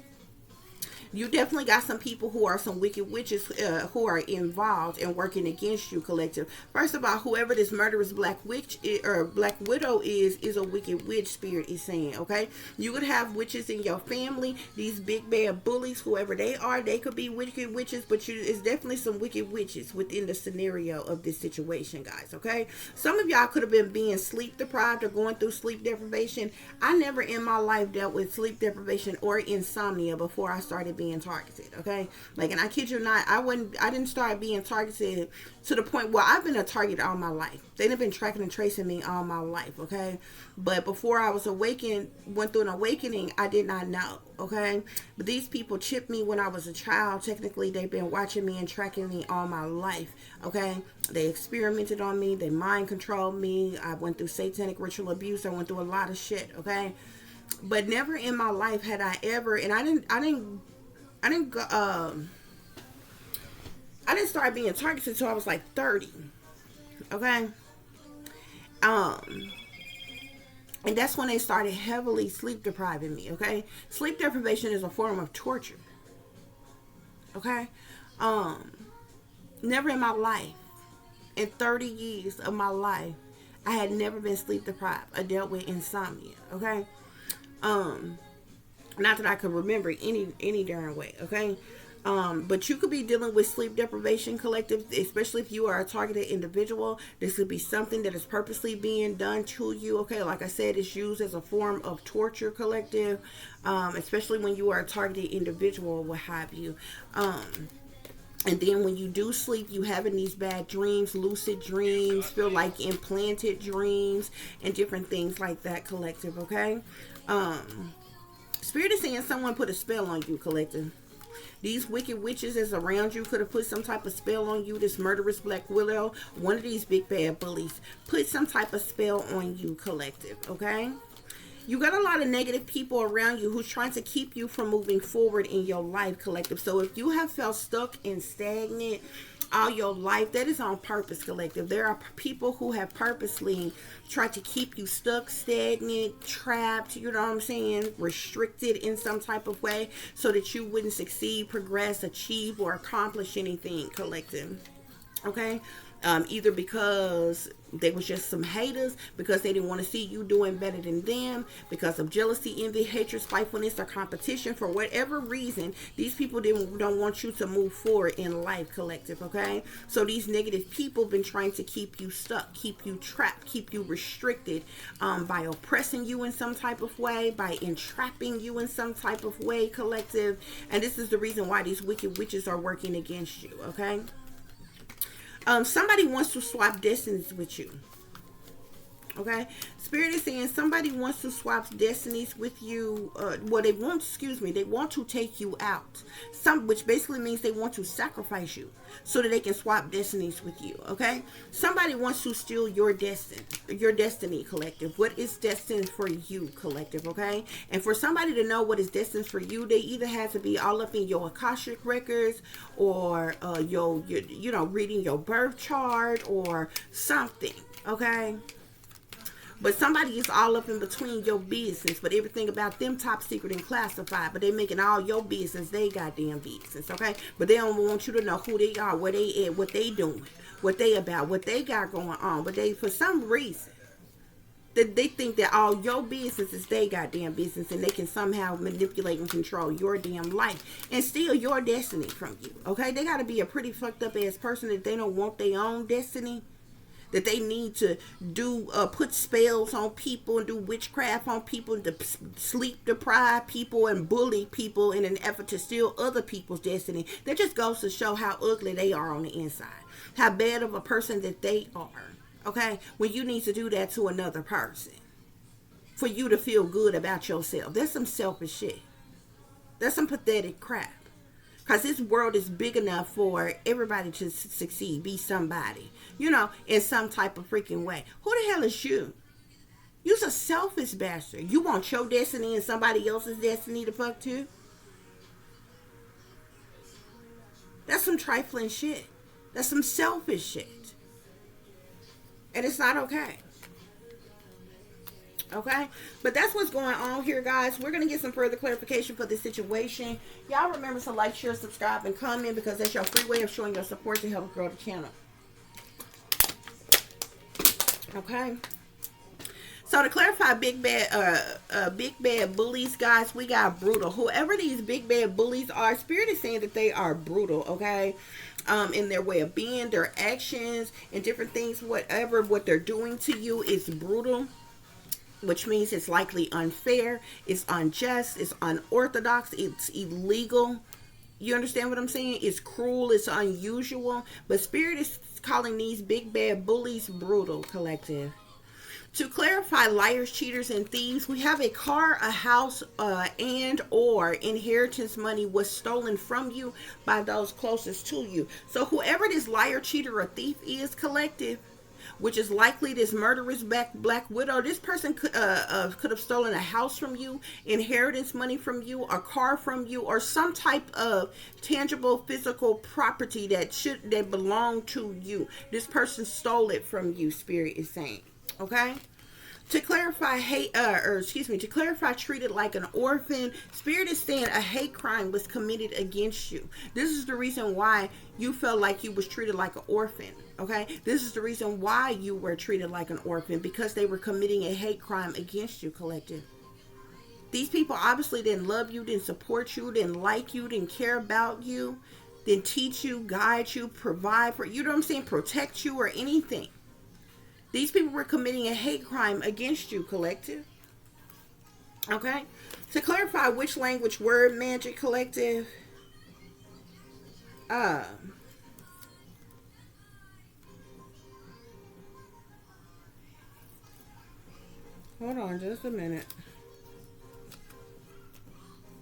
You definitely got some people who are some wicked witches who are involved and working against you, collective. First of all, whoever this murderous black witch or black widow is a wicked witch, spirit is saying, okay? You could have witches in your family, these big bad bullies, whoever they are, they could be wicked witches, but it's definitely some wicked witches within the scenario of this situation, guys, okay? Some of y'all could have been being sleep deprived or going through sleep deprivation. I never in my life dealt with sleep deprivation or insomnia before I started being targeted, okay? Like, and I kid you not, I didn't start being targeted to the point where I've been a target all my life. They've been tracking and tracing me all my life, okay? But before I was awakened, went through an awakening, I did not know, okay? But these people chipped me when I was a child. Technically, they've been watching me and tracking me all my life, okay? They experimented on me. They mind controlled me. I went through satanic ritual abuse. I went through a lot of shit, okay? But never in my life had I ever, and I didn't start being targeted until I was like 30. Okay. And that's when they started heavily sleep depriving me. Okay. Sleep deprivation is a form of torture. Okay. Never in my life, in 30 years of my life, I had never been sleep deprived. I dealt with insomnia. Okay. Not that I could remember any darn way, okay? But you could be dealing with sleep deprivation, collective, especially if you are a targeted individual. This could be something that is purposely being done to you, okay? Like I said, it's used as a form of torture, collective, especially when you are a targeted individual, what have you. And then when you do sleep, you having these bad dreams, lucid dreams, feel like implanted dreams, and different things like that, collective, okay? Spirit is saying someone put a spell on you, collective. These wicked witches that's around you could have put some type of spell on you. This murderous black widow, one of these big bad bullies, put some type of spell on you, collective, okay? You got a lot of negative people around you who's trying to keep you from moving forward in your life, collective. So if you have felt stuck and stagnant all your life, that is on purpose, collective. There are people who have purposely tried to keep you stuck, stagnant, trapped, you know what I'm saying, restricted in some type of way so that you wouldn't succeed, progress, achieve, or accomplish anything, collective. Okay? Either because they was just some haters, because they didn't want to see you doing better than them, because of jealousy, envy, hatred, spitefulness, or competition. For whatever reason, these people don't want you to move forward in life, collective, okay? So these negative people been trying to keep you stuck, keep you trapped, keep you restricted, by oppressing you in some type of way, by entrapping you in some type of way, collective. And this is the reason why these wicked witches are working against you, okay? Somebody wants to swap destinies with you. Okay, Spirit is saying somebody wants to swap destinies with you. Well, they want to take you out. Which basically means they want to sacrifice you so that they can swap destinies with you. Okay, somebody wants to steal your destiny, collective. What is destined for you, collective? Okay, and for somebody to know what is destined for you, they either have to be all up in your Akashic records, or your reading your birth chart or something. Okay. But somebody is all up in between your business, but everything about them top secret and classified. But they making all your business they goddamn business, okay? But they don't want you to know who they are, where they at, what they doing, what they about, what they got going on. But they, for some reason, they think that all your business is they goddamn business, and they can somehow manipulate and control your damn life and steal your destiny from you, okay? They got to be a pretty fucked up ass person that they don't want their own destiny. That they need to do, put spells on people and do witchcraft on people, to sleep deprive people and bully people in an effort to steal other people's destiny. That just goes to show how ugly they are on the inside. How bad of a person that they are. Okay? When you need to do that to another person. For you to feel good about yourself. That's some selfish shit. That's some pathetic crap. Because this world is big enough for everybody to succeed, be somebody, you know, in some type of freaking way. Who the hell is you? You's a selfish bastard. You want your destiny and somebody else's destiny to fuck too? That's some trifling shit. That's some selfish shit. And it's not okay. Okay? But that's what's going on here, guys. We're going to get some further clarification for this situation. Y'all remember to like, share, subscribe, and comment, because that's your free way of showing your support to help grow the channel. Okay? So to clarify big bad bullies, guys, we got brutal. Whoever these big bad bullies are, Spirit is saying that they are brutal, okay? In their way of being, their actions, and different things, whatever, what they're doing to you is brutal, which means it's likely unfair, it's unjust, it's unorthodox, it's illegal. You understand what I'm saying? It's cruel, it's unusual. But Spirit is calling these big bad bullies brutal, collective. To clarify liars, cheaters, and thieves, we have a car, a house, and or inheritance money was stolen from you by those closest to you. So whoever this liar, cheater, or thief is, collective, which is likely this murderous black widow, this person could have stolen a house from you, inheritance money from you, a car from you, or some type of tangible physical property that belonged to you. This person stole it from you, Spirit is saying. Okay? To clarify to clarify treated like an orphan, Spirit is saying a hate crime was committed against you. This is the reason why you felt like you was treated like an orphan. Okay? This is the reason why you were treated like an orphan, because they were committing a hate crime against you, collective. These people obviously didn't love you, didn't support you, didn't like you, didn't care about you, didn't teach you, guide you, provide for you, know what I'm saying, protect you or anything. These people were committing a hate crime against you, collective. Okay? To clarify which language word magic, collective. Hold on just a minute.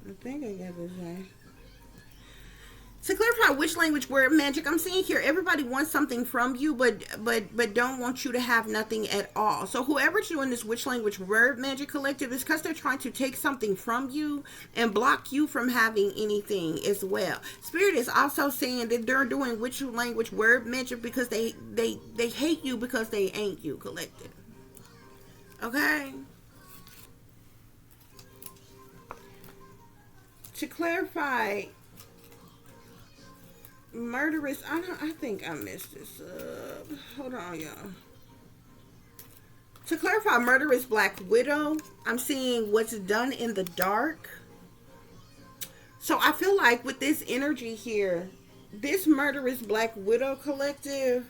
I think I got this right. To clarify which language word magic, I'm seeing here everybody wants something from you, but don't want you to have nothing at all. So whoever's doing this which language word magic, collective, is because they're trying to take something from you and block you from having anything as well. Spirit is also saying that they're doing which language word magic because they hate you because they ain't you, collective. Okay? To clarify murderous, I think I messed this up. Hold on, y'all. To clarify murderous black widow, I'm seeing what's done in the dark. So I feel like with this energy here, this murderous black widow, collective,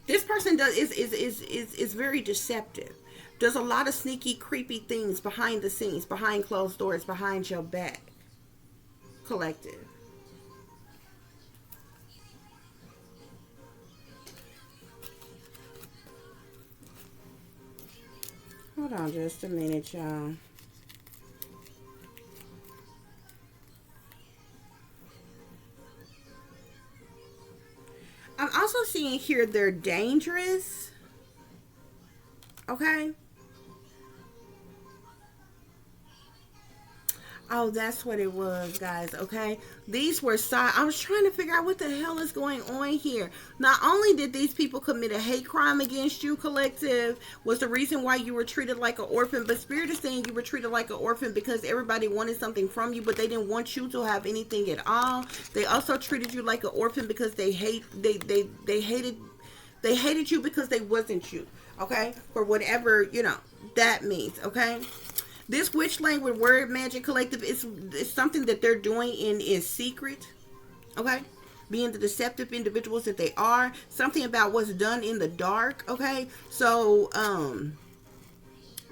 this person is very deceptive. Does a lot of sneaky, creepy things behind the scenes, behind closed doors, behind your back, collective. Hold on just a minute, y'all. I'm also seeing here they're dangerous. Okay? Oh, that's what it was, guys, okay? These were I was trying to figure out what the hell is going on here. Not only did these people commit a hate crime against you, collective, was the reason why you were treated like an orphan, but Spirit is saying you were treated like an orphan because everybody wanted something from you, but they didn't want you to have anything at all. They also treated you like an orphan because they hated you because they wasn't you, okay? For whatever, you know, that means, okay? This witch language word magic, collective, is something that they're doing in secret, okay? Being the deceptive individuals that they are. Something about what's done in the dark, okay? So,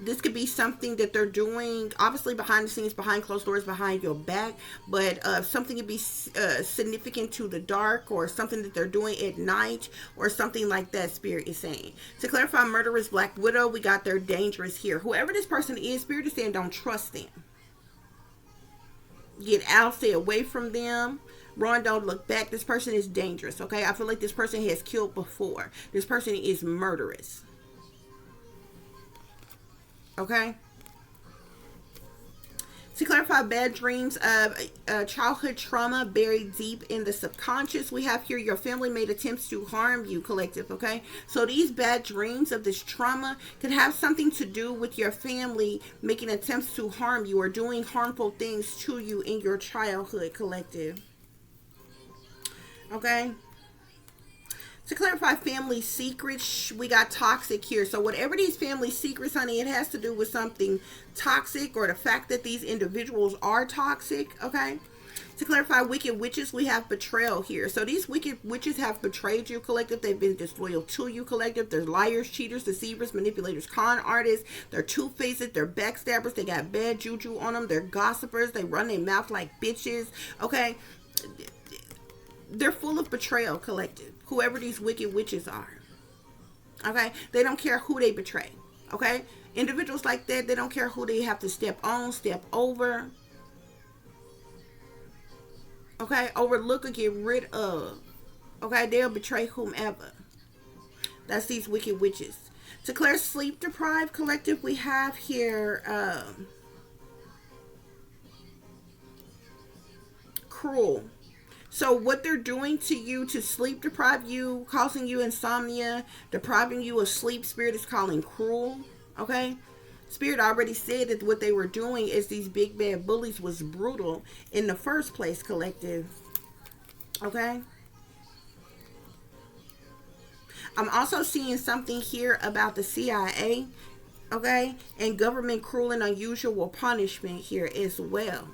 this could be something that they're doing, obviously behind the scenes, behind closed doors, behind your back, but something could be significant to the dark, or something that they're doing at night, or something like that, Spirit is saying. To clarify murderous black widow, we got they're dangerous here. Whoever this person is, Spirit is saying don't trust them. Get out, stay away from them. Run, don't look back. This person is dangerous, okay? I feel like this person has killed before. This person is murderous. Okay? To clarify, bad dreams of childhood trauma buried deep in the subconscious. We have here your family made attempts to harm you, collective, okay? So these bad dreams of this trauma could have something to do with your family making attempts to harm you or doing harmful things to you in your childhood, collective. Okay? To clarify family secrets, we got toxic here. So whatever these family secrets, honey, it has to do with something toxic or the fact that these individuals are toxic, okay? To clarify wicked witches, we have betrayal here. So these wicked witches have betrayed you, collective. They've been disloyal to you, collective. They're liars, cheaters, deceivers, manipulators, con artists. They're two-faced. They're backstabbers. They got bad juju on them. They're gossipers. They run their mouth like bitches, okay? They're full of betrayal, collective. Whoever these wicked witches are. Okay? They don't care who they betray. Okay? Individuals like that, they don't care who they have to step on, step over. Okay? Overlook or get rid of. Okay? They'll betray whomever. That's these wicked witches. To clear sleep deprived, collective, we have here cruel. So what they're doing to you to sleep deprive you, causing you insomnia, depriving you of sleep, Spirit is calling cruel. Okay? Spirit already said that what they were doing is these big bad bullies was brutal in the first place, collective. Okay? I'm also seeing something here about the CIA. Okay? And government cruel and unusual punishment here as well.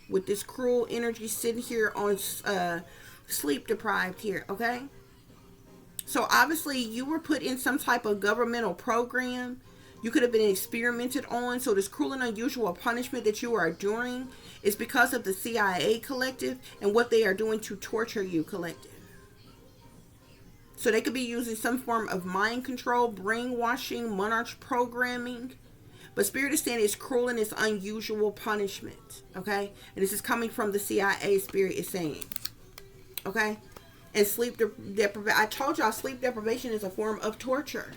With this cruel energy sitting here on sleep deprived here, okay? So obviously you were put in some type of governmental program. You could have been experimented on. So this cruel and unusual punishment that you are doing is because of the CIA, collective, and what they are doing to torture you, collective. So they could be using some form of mind control, brainwashing, monarch programming. But Spirit is saying it's cruel and it's unusual punishment. Okay? And this is coming from the CIA, Spirit is saying. Okay? And sleep deprivation. I told y'all sleep deprivation is a form of torture.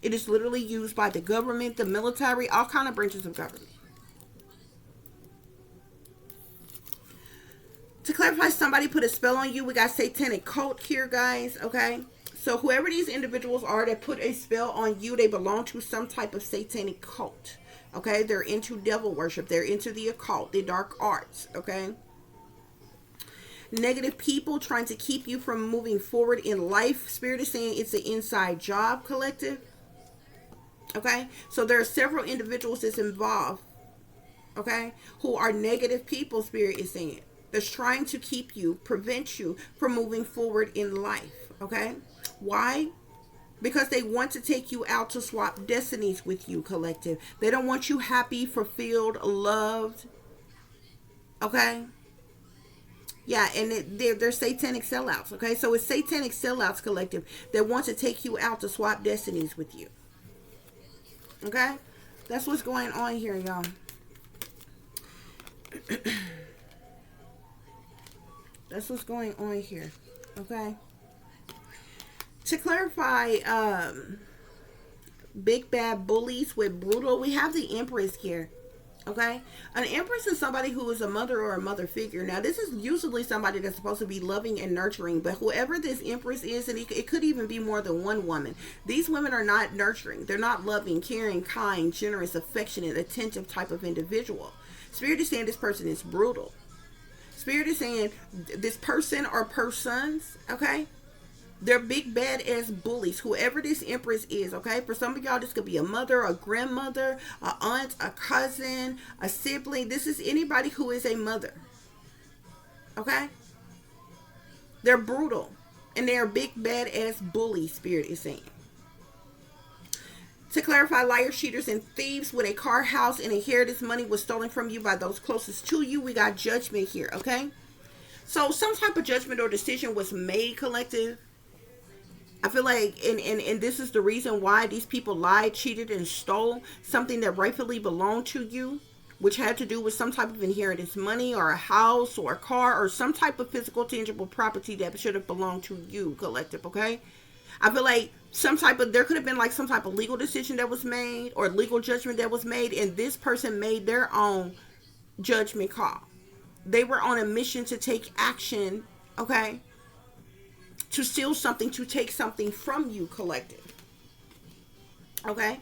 It is literally used by the government, the military, all kind of branches of government. To clarify, somebody put a spell on you. We got satanic cult here, guys. Okay? So whoever these individuals are that put a spell on you, they belong to some type of satanic cult. Okay? They're into devil worship. They're into the occult, the dark arts. Okay? Negative people trying to keep you from moving forward in life. Spirit is saying it's an inside job, collective. Okay? So there are several individuals that's involved. Okay? Who are negative people, Spirit is saying. That's trying to keep you, prevent you from moving forward in life. Okay? Why? Because they want to take you out to swap destinies with you, collective. They don't want you happy, fulfilled, loved. Okay? Yeah, and they're satanic sellouts. Okay? So it's satanic sellouts, collective, that want to take you out to swap destinies with you. Okay? That's what's going on here, y'all. That's what's going on here. Okay? To clarify, big bad bullies with brutal, we have the Empress here. Okay? An Empress is somebody who is a mother or a mother figure. Now, this is usually somebody that's supposed to be loving and nurturing, but whoever this Empress is, and it could even be more than one woman, these women are not nurturing. They're not loving, caring, kind, generous, affectionate, attentive type of individual. Spirit is saying this person is brutal. Spirit is saying this person or persons, okay? They're big bad ass bullies. Whoever this Empress is, okay? For some of y'all, this could be a mother, a grandmother, a aunt, a cousin, a sibling. This is anybody who is a mother. Okay? They're brutal. And they're big bad ass bullies, Spirit is saying. To clarify, liars, cheaters, and thieves with a car, house, and inheritance money was stolen from you by those closest to you. We got judgment here, okay? So some type of judgment or decision was made, collective. I feel like, and this is the reason why these people lied, cheated, and stole something that rightfully belonged to you. which had to do with some type of inheritance money or a house or a car or some type of physical tangible property that should have belonged to you, collective, okay? I feel like there could have been like some type of legal decision that was made or legal judgment that was made, and this person made their own judgment call. They were on a mission to take action, okay? To steal something, to take something from you, collective. Okay?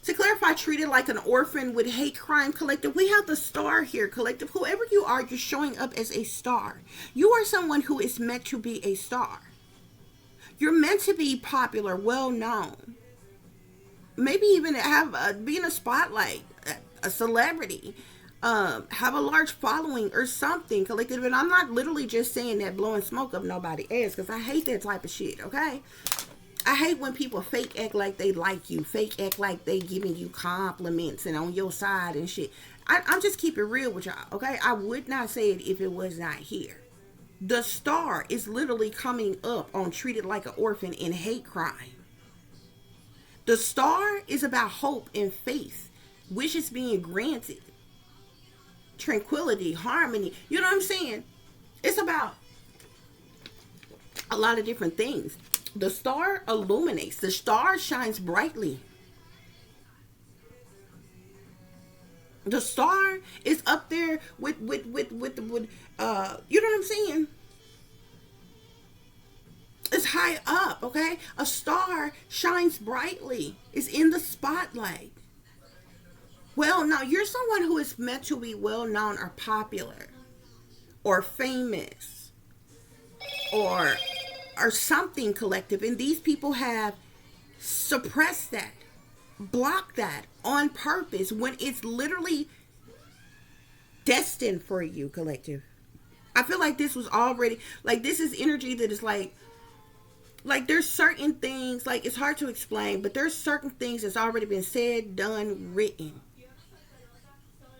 To clarify, treated like an orphan with hate crime, collective. We have the star here, collective. Whoever you are, you're showing up as a star. You are someone who is meant to be a star. You're meant to be popular, well known. Maybe even be in a spotlight, a celebrity. Have a large following or something, collective. And I'm not literally just saying that blowing smoke up nobody's ass, because I hate that type of shit, okay? I hate when people fake act like they like you, fake act like they giving you compliments and on your side and shit. I'm just keeping it real with y'all, okay? I would not say it if it was not here. The star is literally coming up on treated like an orphan in hate crime. The star is about hope and faith, wishes being granted, tranquility, harmony. You know what I'm saying? It's about a lot of different things. The star illuminates. The star shines brightly. The star is up there with you know what I'm saying? It's high up, okay? A star shines brightly. It's in the spotlight. Well, now you're someone who is meant to be well known or popular or famous or something, collective, and these people have suppressed that, blocked that on purpose when it's literally destined for you, collective. I feel like this was already, like, this is energy that is like there's certain things, like, it's hard to explain, but there's certain things that's already been said, done, written,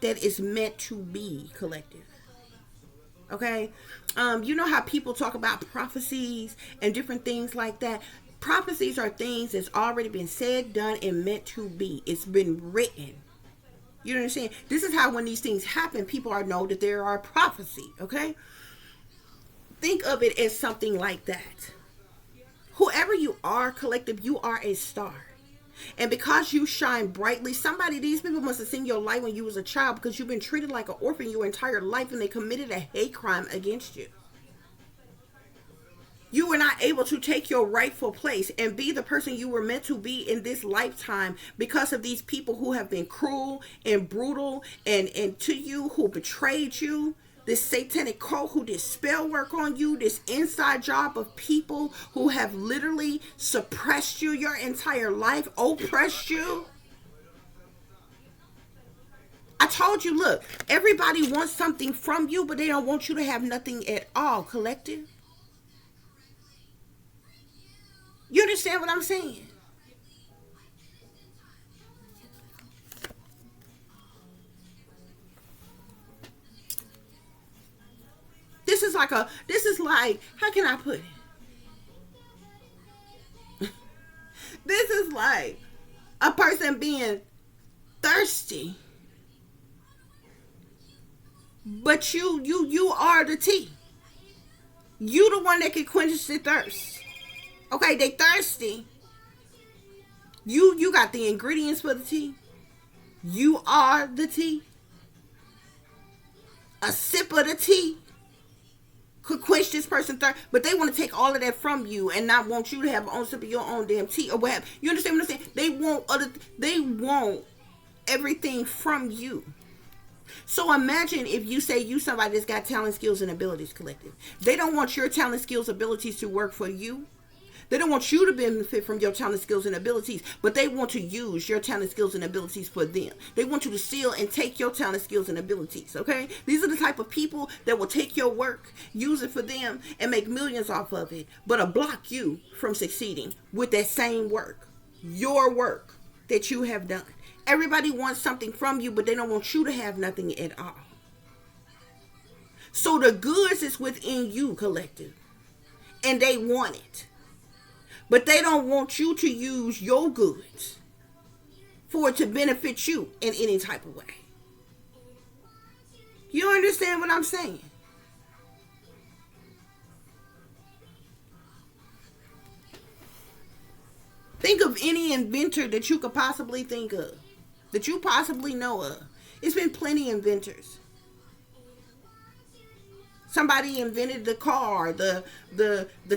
that is meant to be, collective. Okay? You know how people talk about prophecies and different things like that? Prophecies are things that's already been said, done, and meant to be. It's been written. You know what I'm saying? This is how when these things happen, people know that there are prophecy, okay? Think of it as something like that. Whoever you are, collective, you are a star. And because you shine brightly, these people must have seen your light when you was a child, because you've been treated like an orphan your entire life and they committed a hate crime against you. You were not able to take your rightful place and be the person you were meant to be in this lifetime because of these people who have been cruel and brutal and to you, who betrayed you. This satanic cult who did spell work on you, this inside job of people who have literally suppressed you your entire life, oppressed you. I told you, look, everybody wants something from you, but they don't want you to have nothing at all, collective. You understand what I'm saying? This is like, how can I put it? This is like a person being thirsty, but you are the tea. You the one that can quench the thirst. Okay, they thirsty. You got the ingredients for the tea. You are the tea. A sip of the tea could quench this person's thirst, but they want to take all of that from you and not want you to have own sip of your own damn tea or whatever. You understand what I'm saying? They want everything from you. So imagine if you say you somebody that's got talent, skills, and abilities, collective. They don't want your talent, skills, abilities to work for you. They don't want you to benefit from your talent, skills, and abilities, but they want to use your talent, skills, and abilities for them. They want you to steal and take your talent, skills, and abilities, okay? These are the type of people that will take your work, use it for them, and make millions off of it, but block you from succeeding with that same work, your work that you have done. Everybody wants something from you, but they don't want you to have nothing at all. So the goods is within you, collective, and they want it. But they don't want you to use your goods for it to benefit you in any type of way. You understand what I'm saying? Think of any inventor that you could possibly think of, that you possibly know of. It's been plenty of inventors. Somebody invented the car, the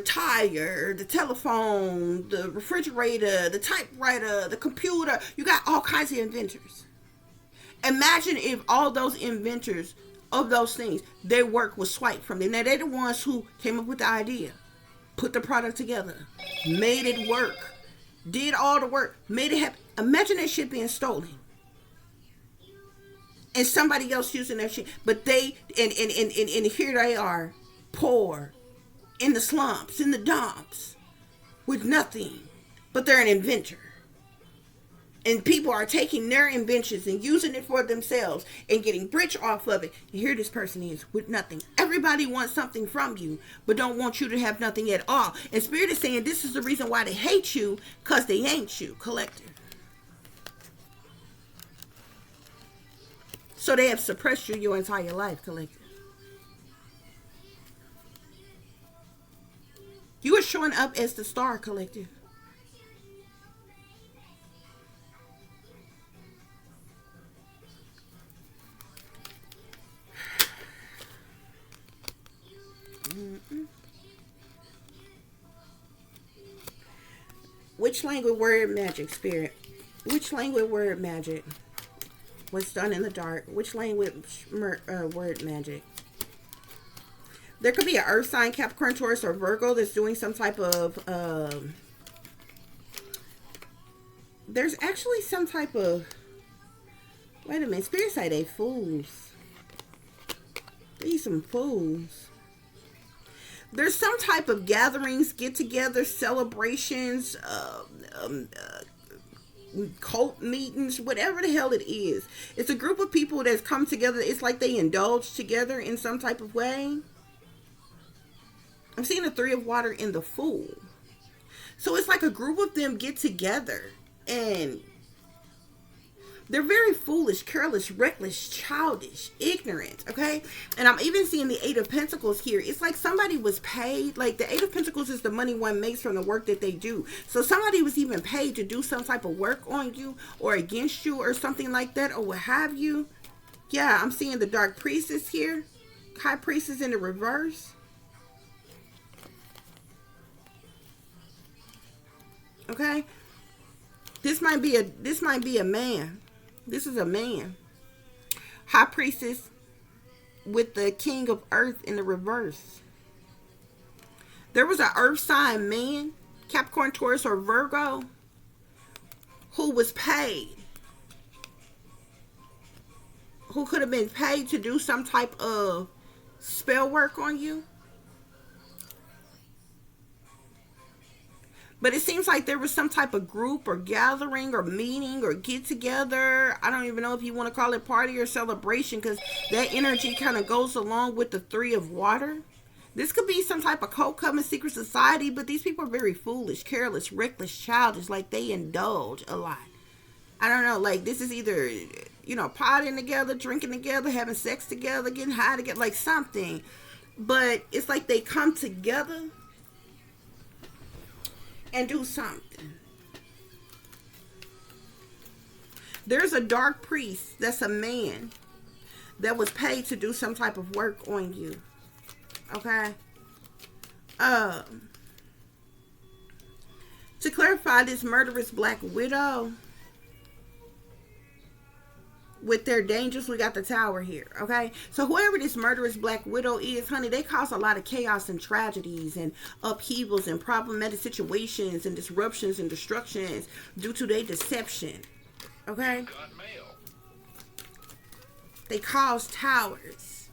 tire, the telephone, the refrigerator, the typewriter, the computer. You got all kinds of inventors. Imagine if all those inventors of those things, their work was swiped from them. Now they're the ones who came up with the idea, put the product together, made it work, did all the work, made it happen. Imagine that shit being stolen. And somebody else using that shit. But they, and here they are, poor, in the slumps, in the dumps, with nothing. But they're an inventor. And people are taking their inventions and using it for themselves and getting rich off of it. And here this person is with nothing. Everybody wants something from you, but don't want you to have nothing at all. And Spirit is saying this is the reason why they hate you, because they ain't you, collective. So they have suppressed you your entire life, collective. You are showing up as the star, collective. Which language word magic, Spirit? Which language word magic? What's done in the dark? Which language word magic? There could be an earth sign, Capricorn, Taurus, or Virgo that's doing some type of there's actually some type of, wait a minute, Spirit say they fools. They some fools. There's some type of gatherings, get-togethers, celebrations, cult meetings, whatever the hell it is. It's a group of people that's come together. It's like they indulge together in some type of way. I'm seeing the Three of Water in the Fool. So it's like a group of them get together and they're very foolish, careless, reckless, childish, ignorant, okay? And I'm even seeing the Eight of Pentacles here. It's like somebody was paid. Like the Eight of Pentacles is the money one makes from the work that they do. So somebody was even paid to do some type of work on you or against you or something like that or what have you. Yeah, I'm seeing the Dark Priestess here. High Priestess in the reverse. Okay? This might be a man. This is a man. High Priestess with the King of Earth in the reverse. There was an earth sign man, Capricorn, Taurus, or Virgo, who was paid. Who could have been paid to do some type of spell work on you. But it seems like there was some type of group or gathering or meeting or get together. I don't even know if you want to call it party or celebration, because that energy kind of goes along with the Three of Water. This could be some type of cult coven, secret society, but these people are very foolish, careless, reckless, childish. Like they indulge a lot. I don't know, like this is either, you know, potting together, drinking together, having sex together, getting high together, like something. But it's like they come together and do something. There's a dark priest that's a man that was paid to do some type of work on you. Okay? To clarify, this murderous black widow with their dangers, we got the Tower here, okay? So whoever this murderous black widow is, honey, they cause a lot of chaos and tragedies and upheavals and problematic situations and disruptions and destructions due to their deception, okay? They cause towers,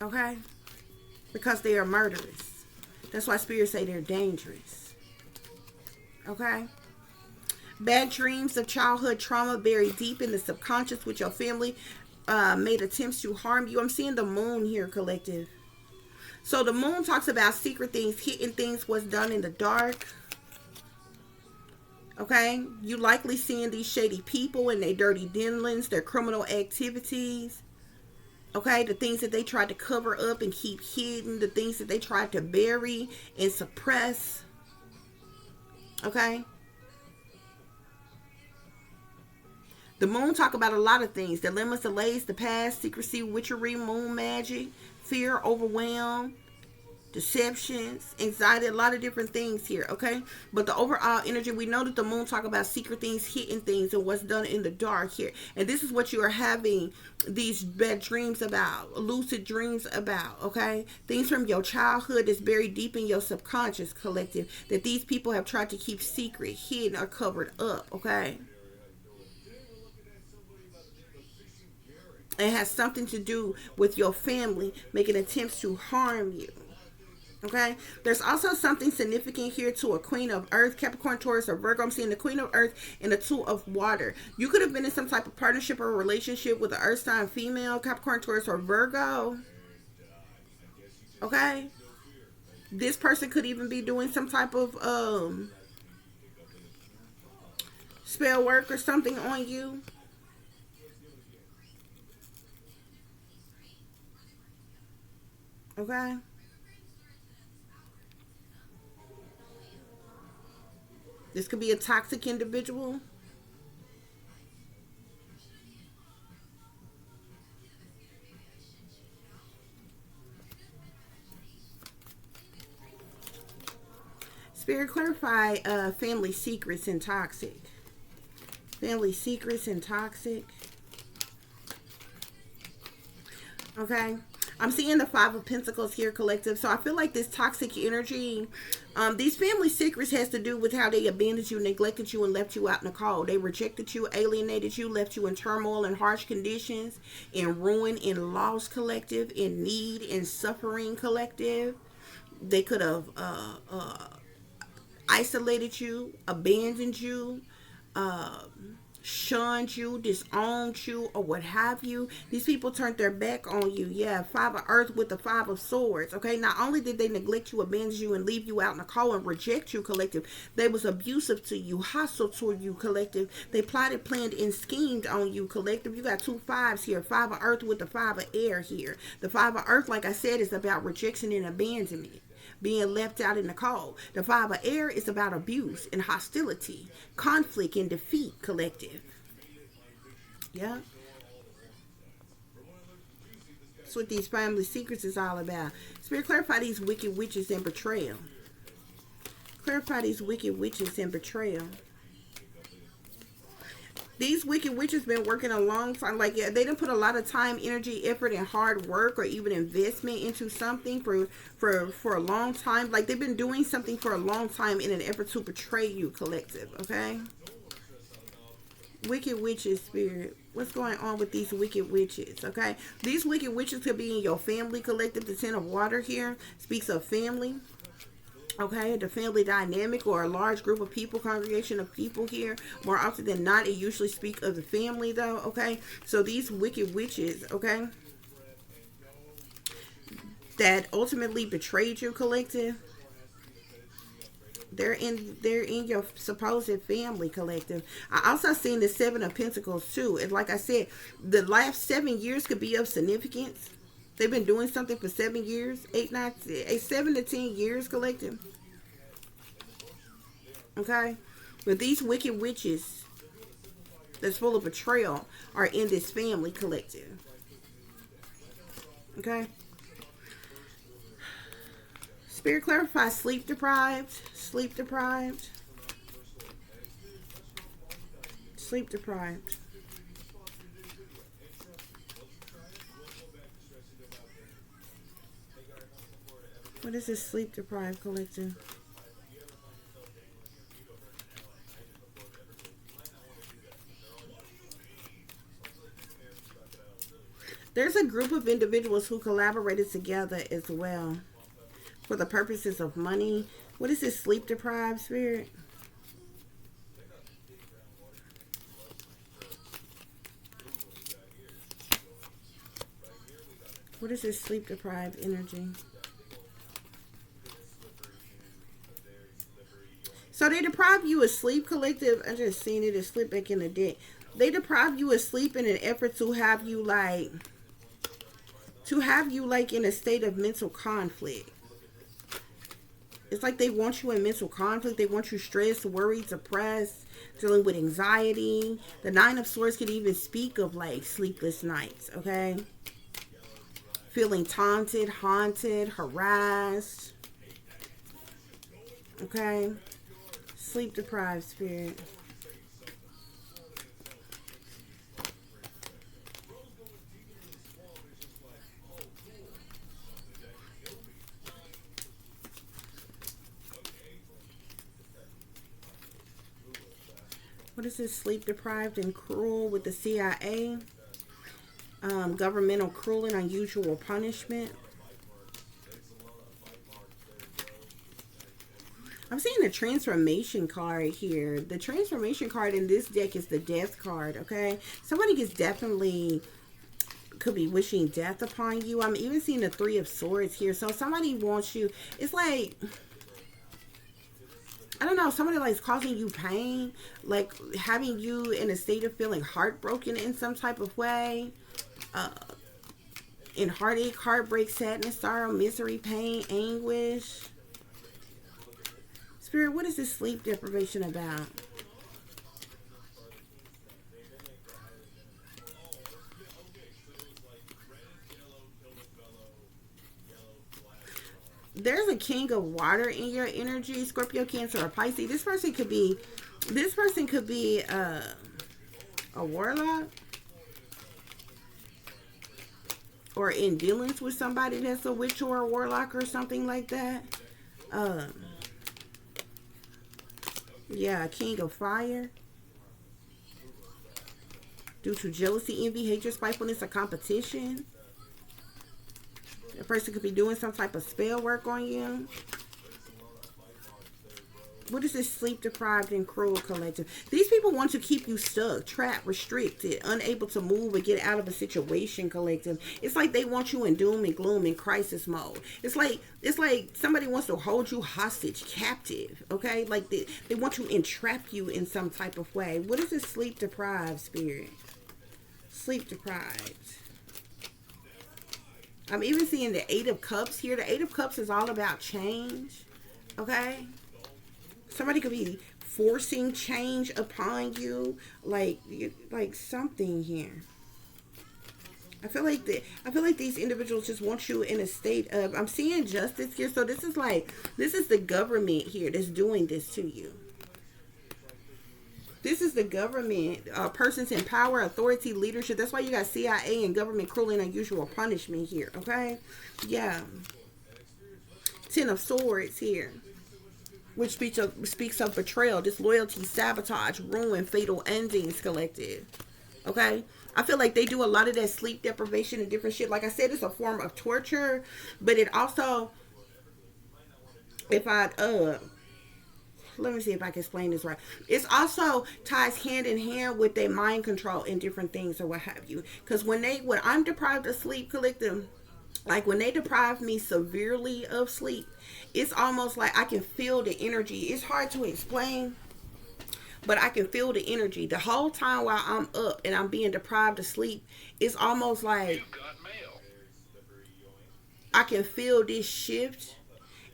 okay? Because they are murderous. That's why spirits say they're dangerous, okay? Bad dreams of childhood trauma buried deep in the subconscious with your family made attempts to harm you. I'm seeing the moon here, collective. So the moon talks about secret things, hidden things, what's done in the dark. Okay, you likely seeing these shady people and their dirty dealings, their criminal activities. Okay, the things that they tried to cover up and keep hidden, the things that they tried to bury and suppress. Okay, the moon talk about a lot of things: dilemmas, delays, the past, secrecy, witchery, moon magic, fear, overwhelm, deceptions, anxiety, a lot of different things here. Okay, but the overall energy, we know that the moon talk about secret things, hidden things, and what's done in the dark here. And this is what you are having these bad dreams about, lucid dreams about. Okay, things from your childhood that's buried deep in your subconscious, collective, that these people have tried to keep secret, hidden, or covered up. Okay, it has something to do with your family making attempts to harm you. Okay, there's also something significant here to a Queen of Earth, Capricorn, Taurus, or Virgo. I'm seeing the Queen of Earth and the Two of Water. You could have been in some type of partnership or relationship with an Earth sign female, Capricorn, Taurus, or Virgo. Okay, this person could even be doing some type of spell work or something on you. Okay, this could be a toxic individual. Spirit, clarify family secrets and toxic. Family secrets and toxic. Okay. I'm seeing the Five of Pentacles here, collective. So I feel like this toxic energy, these family secrets has to do with how they abandoned you, neglected you, and left you out in the cold. They rejected you, alienated you, left you in turmoil and harsh conditions, in ruin, in loss, collective, in need, in suffering, collective. They could have isolated you, abandoned you, uh, shunned you, disowned you, or what have you. These people turned their back on you. Yeah, Five of Earth with the Five of Swords. Okay, not only did they neglect you, abandon you, and leave you out in the cold and reject you, collective, they was abusive to you, hostile to you, collective. They plotted, planned, and schemed on you, collective. You got two fives here. Five of Earth with the Five of Air here. The Five of Earth, like I said, is about rejection and abandonment, being left out in the cold. The Five of Air is about abuse and hostility, conflict and defeat, collective. Yeah. That's what these family secrets is all about. Spirit, clarify these wicked witches and betrayal. Clarify these wicked witches and betrayal. These wicked witches been working a long time. Like, yeah, they didn't put a lot of time, energy, effort, and hard work, or even investment into something for a long time. Like, they've been doing something for a long time in an effort to betray you, collective. Okay. Wicked witches, spirit. What's going on with these wicked witches? Okay. These wicked witches could be in your family, collective. The Ten of Water here speaks of family. Okay, the family dynamic, or a large group of people, congregation of people here. More often than not, it usually speaks of the family, though. Okay, so these wicked witches, okay, that ultimately betrayed you, collective. They're in your supposed family, collective. I also seen the Seven of Pentacles too. And like I said, the last 7 years could be of significance. They've been doing something for 7 years, 7 to 10 years, collective. Okay, but these wicked witches that's full of betrayal are in this family, collective. Okay. Spirit, clarify sleep deprived, sleep deprived, sleep deprived. What is this sleep deprived, collective? There's a group of individuals who collaborated together as well for the purposes of money. What is this sleep deprived, spirit? What is this sleep deprived energy? So they deprive you of sleep, collective. I just seen it as slip back in the deck. They deprive you of sleep in an effort to have you like in a state of mental conflict. It's like they want you in mental conflict. They want you stressed, worried, depressed, dealing with anxiety. The Nine of Swords could even speak of like sleepless nights, okay? Feeling taunted, haunted, harassed, okay? Sleep deprived spirit. What is this? Sleep deprived and cruel with the CIA. Governmental cruel and unusual punishment. I'm seeing the transformation card here. The transformation card in this deck is the death card, okay? Somebody is definitely could be wishing death upon you. I'm even seeing the Three of Swords here. So somebody wants you. It's like, I don't know, somebody like is causing you pain, like having you in a state of feeling heartbroken in some type of way. In heartache, heartbreak, sadness, sorrow, misery, pain, anguish. Spirit, what is this sleep deprivation about? There's a king of water in your energy, Scorpio, Cancer, or Pisces. This person could be a warlock, or in dealings with somebody that's a witch or a warlock or something like that. Yeah, king of fire. Due to jealousy, envy, hatred, spitefulness, or competition. A person could be doing some type of spell work on you. What is this sleep deprived and cruel collective? These people want to keep you stuck, trapped, restricted, unable to move or get out of a situation, collective. It's like they want you in doom and gloom and crisis mode. It's like somebody wants to hold you hostage, captive, okay? Like they want to entrap you in some type of way. What is this sleep deprived spirit? Sleep deprived. I'm even seeing the Eight of Cups here. The Eight of Cups is all about change, okay? Somebody could be forcing change upon you, like something here. I feel like these individuals just want you in a state of. I'm seeing justice here, so this is the government here that's doing this to you. This is the government, persons in power, authority, leadership. That's why you got CIA and government cruel and unusual punishment here. Okay, yeah. Ten of Swords here, which speaks of betrayal, disloyalty, sabotage, ruin, fatal endings, collective. Okay? I feel like they do a lot of that sleep deprivation and different shit. Like I said, it's a form of torture, but it also, if I, let me see if I can explain this right. It's also ties hand in hand with their mind control and different things or what have you. Because when I'm deprived of sleep, collective, like when they deprive me severely of sleep, it's almost like I can feel the energy. It's hard to explain, but I can feel the energy. The whole time while I'm up and I'm being deprived of sleep, it's almost like I can feel this shift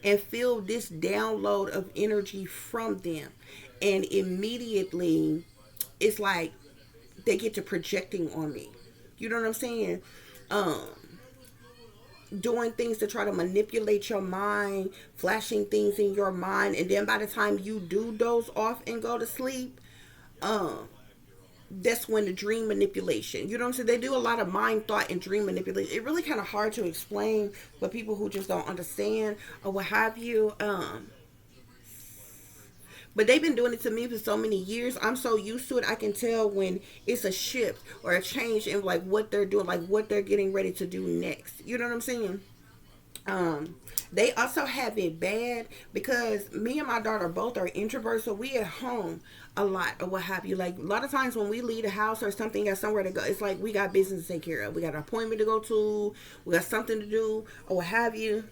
and feel this download of energy from them. And immediately, it's like they get to projecting on me. You know what I'm saying? Doing things to try to manipulate your mind, flashing things in your mind, and then by the time you do doze off and go to sleep, that's when the dream manipulation, you know what I'm saying? They do a lot of mind thought and dream manipulation. It's really kind of hard to explain for people who just don't understand or what have you. But they've been doing it to me for so many years. I'm so used to it. I can tell when it's a shift or a change in like what they're doing, like what they're getting ready to do next. You know what I'm saying? They also have it bad because me and my daughter both are introverts, so we at home a lot or what have you. Like a lot of times when we leave the house or something, got somewhere to go, it's like we got business to take care of. We got an appointment to go to, we got something to do or what have you.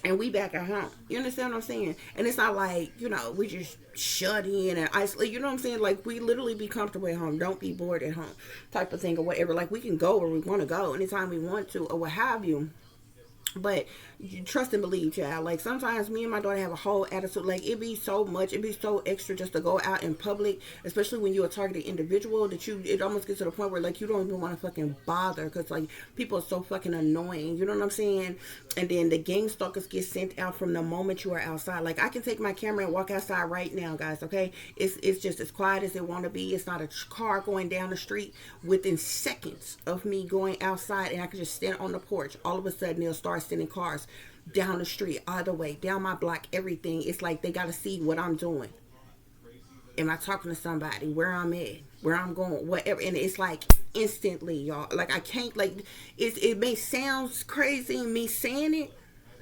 and we back at home. You understand what I'm saying? And it's not like, we just shut in and isolate. You know what I'm saying? Like, we literally be comfortable at home. Don't be bored at home, type of thing, or whatever. Like, we can go where we want to go anytime we want to, or what have you. But you trust and believe, child. Like, sometimes me and my daughter have a whole attitude. Like, it be so much, it be so extra just to go out in public, especially when you're a targeted individual, that it almost gets to the point where, like, you don't even want to fucking bother, because, like, people are so fucking annoying. You know what I'm saying? And then the game stalkers get sent out from the moment you are outside. Like, I can take my camera and walk outside right now, guys. Okay, it's just as quiet as it want to be. It's not a car going down the street. Within seconds of me going outside, and I can just stand on the porch, all of a sudden they'll start sending cars down the street, either way, down my block, everything. It's like they got to see what I'm doing. Am I talking to somebody? Where I'm at? Where I'm going? Whatever. And it's like instantly, y'all. Like, I can't, like, it may sound crazy me saying it,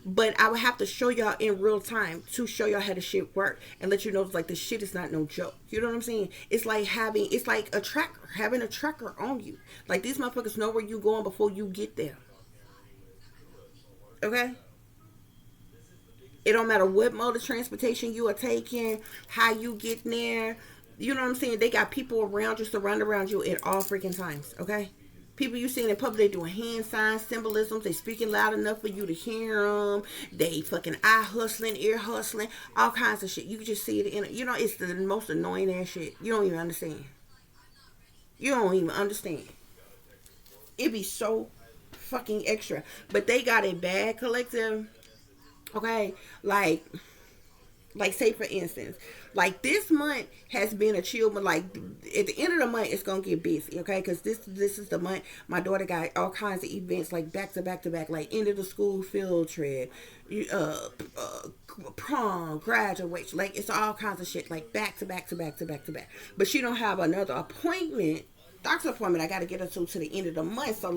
but I would have to show y'all in real time to show y'all how the shit work and let you know, like, the shit is not no joke. You know what I'm saying? It's like having a tracker on you. Like, these motherfuckers know where you going before you get there. Okay? It don't matter what mode of transportation you are taking, how you get there. You know what I'm saying? They got people around you, surrounded around you at all freaking times. Okay? People you seeing in public, they doing hand signs, symbolisms. They speaking loud enough for you to hear them. They fucking eye hustling, ear hustling, all kinds of shit. You can just see it in. It's the most annoying ass shit. You don't even understand. You don't even understand. It be so fucking extra. But they got a bad collective. Okay, like say for instance, like, this month has been a chill, but like at the end of the month it's gonna get busy, okay? Because this is the month my daughter got all kinds of events, like back to back to back, like end of the school field trip, prom, graduation, like it's all kinds of shit, like back to back to back to back to back. But she don't have another doctor's appointment I got to get her to the end of the month. So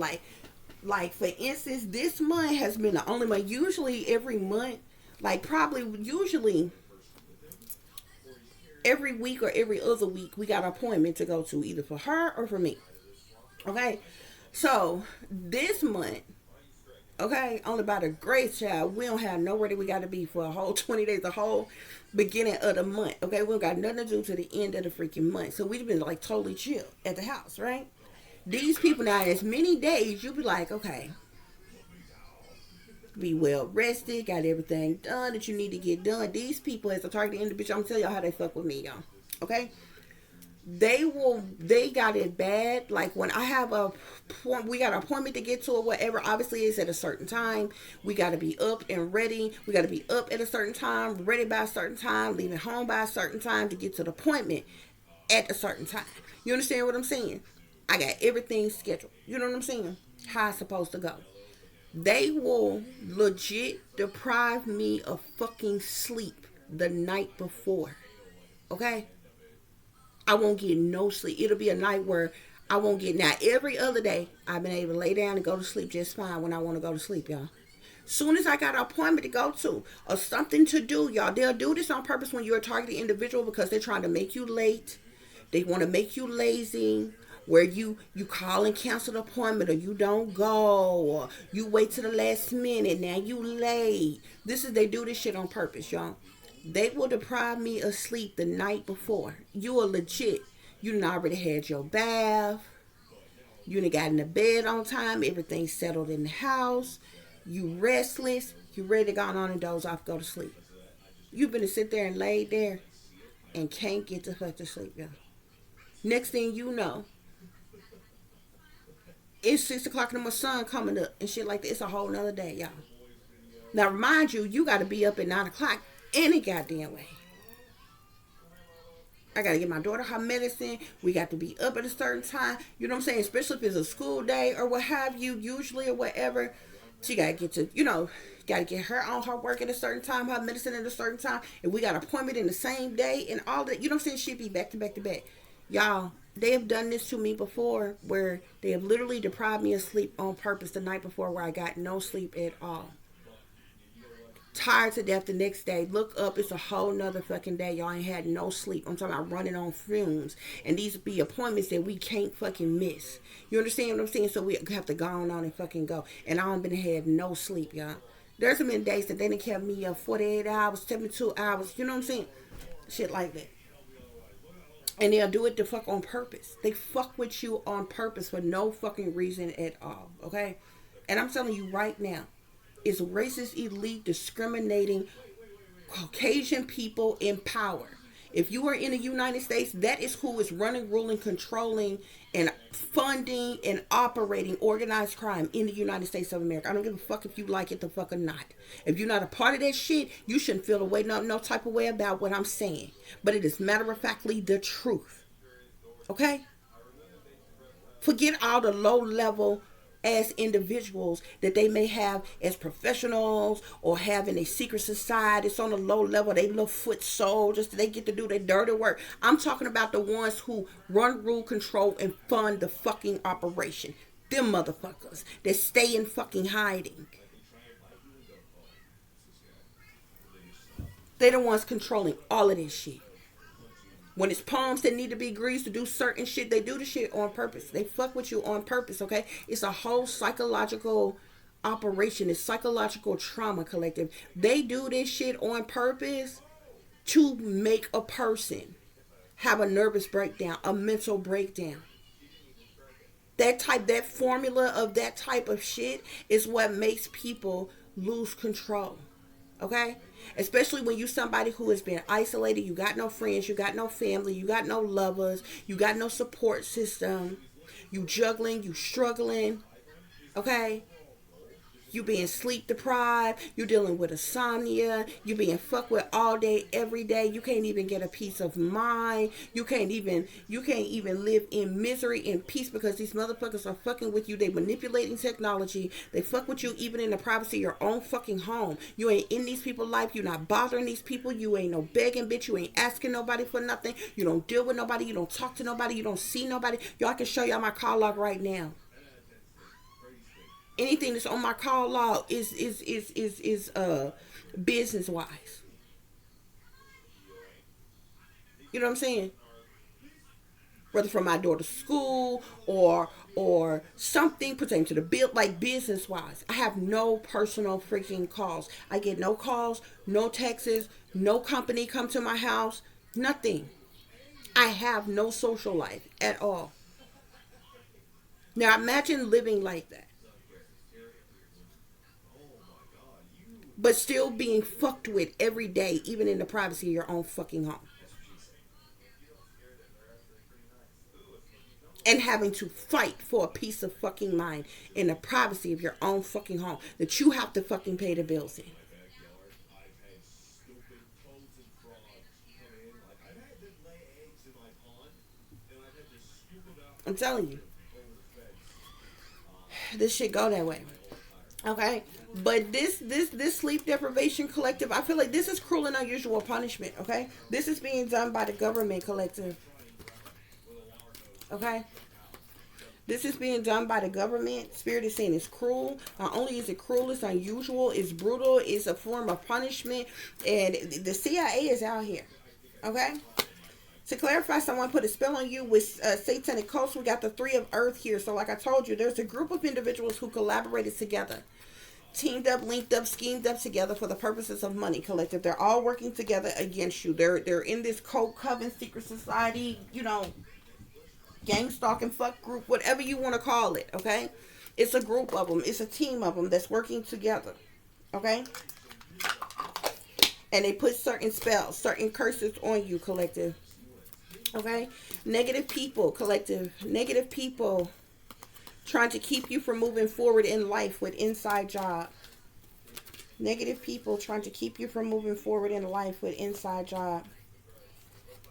like for instance, this month has been the only month. Usually every month, like probably usually every week or every other week, we got an appointment to go to, either for her or for me. Okay, so this month, okay, only by the grace, child, we don't have nowhere that we got to be for a whole 20 days, the whole beginning of the month. Okay, we don't got nothing to do to the end of the freaking month. So we've been like totally chill at the house, right? These people now, as many days, you'll be like, okay, be well rested, got everything done that you need to get done. These people, as a target individual, I'm telling y'all how they fuck with me, y'all. Okay? They got it bad. Like, when I have we got an appointment to get to or whatever, obviously it's at a certain time. We got to be up and ready. We got to be up at a certain time, ready by a certain time, leaving home by a certain time to get to the appointment at a certain time. You understand what I'm saying? I got everything scheduled. You know what I'm saying? How it's supposed to go. They will legit deprive me of fucking sleep the night before. Okay? I won't get no sleep. It'll be a night where I won't get. Now, every other day, I've been able to lay down and go to sleep just fine when I want to go to sleep, y'all. Soon as I got an appointment to go to or something to do, y'all, they'll do this on purpose when you're a targeted individual, because they're trying to make you late. They want to make you lazy, where you call and cancel the appointment, or you don't go, or you wait to the last minute, now you late. They do this shit on purpose, y'all. They will deprive me of sleep the night before. You are legit. You done already had your bath. You done got in the bed on time. Everything's settled in the house. You restless. You ready to go on and doze off, go to sleep. You been to sit there and lay there and can't get the fuck to sleep, y'all. Next thing you know, it's 6 o'clock and my sun coming up and shit like that. It's a whole nother day, y'all. Now, remind you got to be up at 9 o'clock any goddamn way. I got to get my daughter her medicine. We got to be up at a certain time. You know what I'm saying? Especially if it's a school day or what have you, usually, or whatever. She got to get to, got to get her on her work at a certain time, her medicine at a certain time. And we got an appointment in the same day and all that. You know what I'm saying? She'd be back to back to back. Y'all, they have done this to me before, where they have literally deprived me of sleep on purpose the night before, where I got no sleep at all. Tired to death the next day. Look up, it's a whole nother fucking day. Y'all ain't had no sleep. I'm talking about running on fumes. And these be appointments that we can't fucking miss. You understand what I'm saying? So we have to go on and fucking go. And I don't been had no sleep, y'all. There's been days that they didn't kept me up 48 hours, 72 hours. You know what I'm saying? Shit like that. And they'll do it to fuck on purpose. They fuck with you on purpose for no fucking reason at all. Okay? And I'm telling you right now, it's racist elite discriminating Caucasian people in power. If you are in the United States, that is who is running, ruling, controlling, and funding and operating organized crime in the United States of America. I don't give a fuck if you like it the fuck or not. If you're not a part of that shit, you shouldn't feel a way, no type of way about what I'm saying. But it is matter of factly the truth. Okay? Forget all the low level as individuals that they may have as professionals or having a secret society. It's on a low level. They little foot soldiers. They get to do their dirty work. I'm talking about the ones who run, rule, control, and fund the fucking operation. Them motherfuckers that stay in fucking hiding. They the ones controlling all of this shit. When it's palms that need to be greased to do certain shit, they do the shit on purpose. They fuck with you on purpose, okay? It's a whole psychological operation. It's psychological trauma, collective. They do this shit on purpose to make a person have a nervous breakdown, a mental breakdown. That formula of that type of shit is what makes people lose control. Okay? Especially when you somebody who has been isolated, you got no friends, you got no family, you got no lovers, you got no support system, you juggling, you struggling, okay? You being sleep deprived, you dealing with insomnia, you being fucked with all day, every day. You can't even get a peace of mind. You can't even live in misery and peace because these motherfuckers are fucking with you. They manipulating technology. They fuck with you even in the privacy of your own fucking home. You ain't in these people's life. You're not bothering these people. You ain't no begging bitch. You ain't asking nobody for nothing. You don't deal with nobody. You don't talk to nobody. You don't see nobody. Y'all, I can show y'all my call log right now. Anything that's on my call log is business wise. You know what I'm saying? Whether from my daughter's school or something pertaining to the bill, like business wise. I have no personal freaking calls. I get no calls, no texts, no company come to my house, nothing. I have no social life at all. Now imagine living like that. But still being fucked with every day, even in the privacy of your own fucking home. And having to fight for a peace of fucking mind in the privacy of your own fucking home that you have to fucking pay the bills in. I'm telling you. This shit go that way. Okay? But this sleep deprivation collective, I feel like this is cruel and unusual punishment, okay? This is being done by the government collective. Okay? This is being done by the government. Spirit is saying it's cruel. Not only is it cruel, it's unusual, it's brutal, it's a form of punishment. And the CIA is out here. Okay? To clarify, someone put a spell on you with satanic cults. We got the Three of Earth here. So like I told you, there's a group of individuals who collaborated together. Teamed up, linked up, schemed up together for the purposes of money, collective. They're all working together against you. They're in this cult, coven, secret society, gang stalking, fuck group, whatever you want to call it, okay? It's a group of them. It's a team of them that's working together, okay? And they put certain spells, certain curses on you, collective, okay? Negative people, collective. Negative people trying to keep you from moving forward in life with inside job. Negative people trying to keep you from moving forward in life with inside job.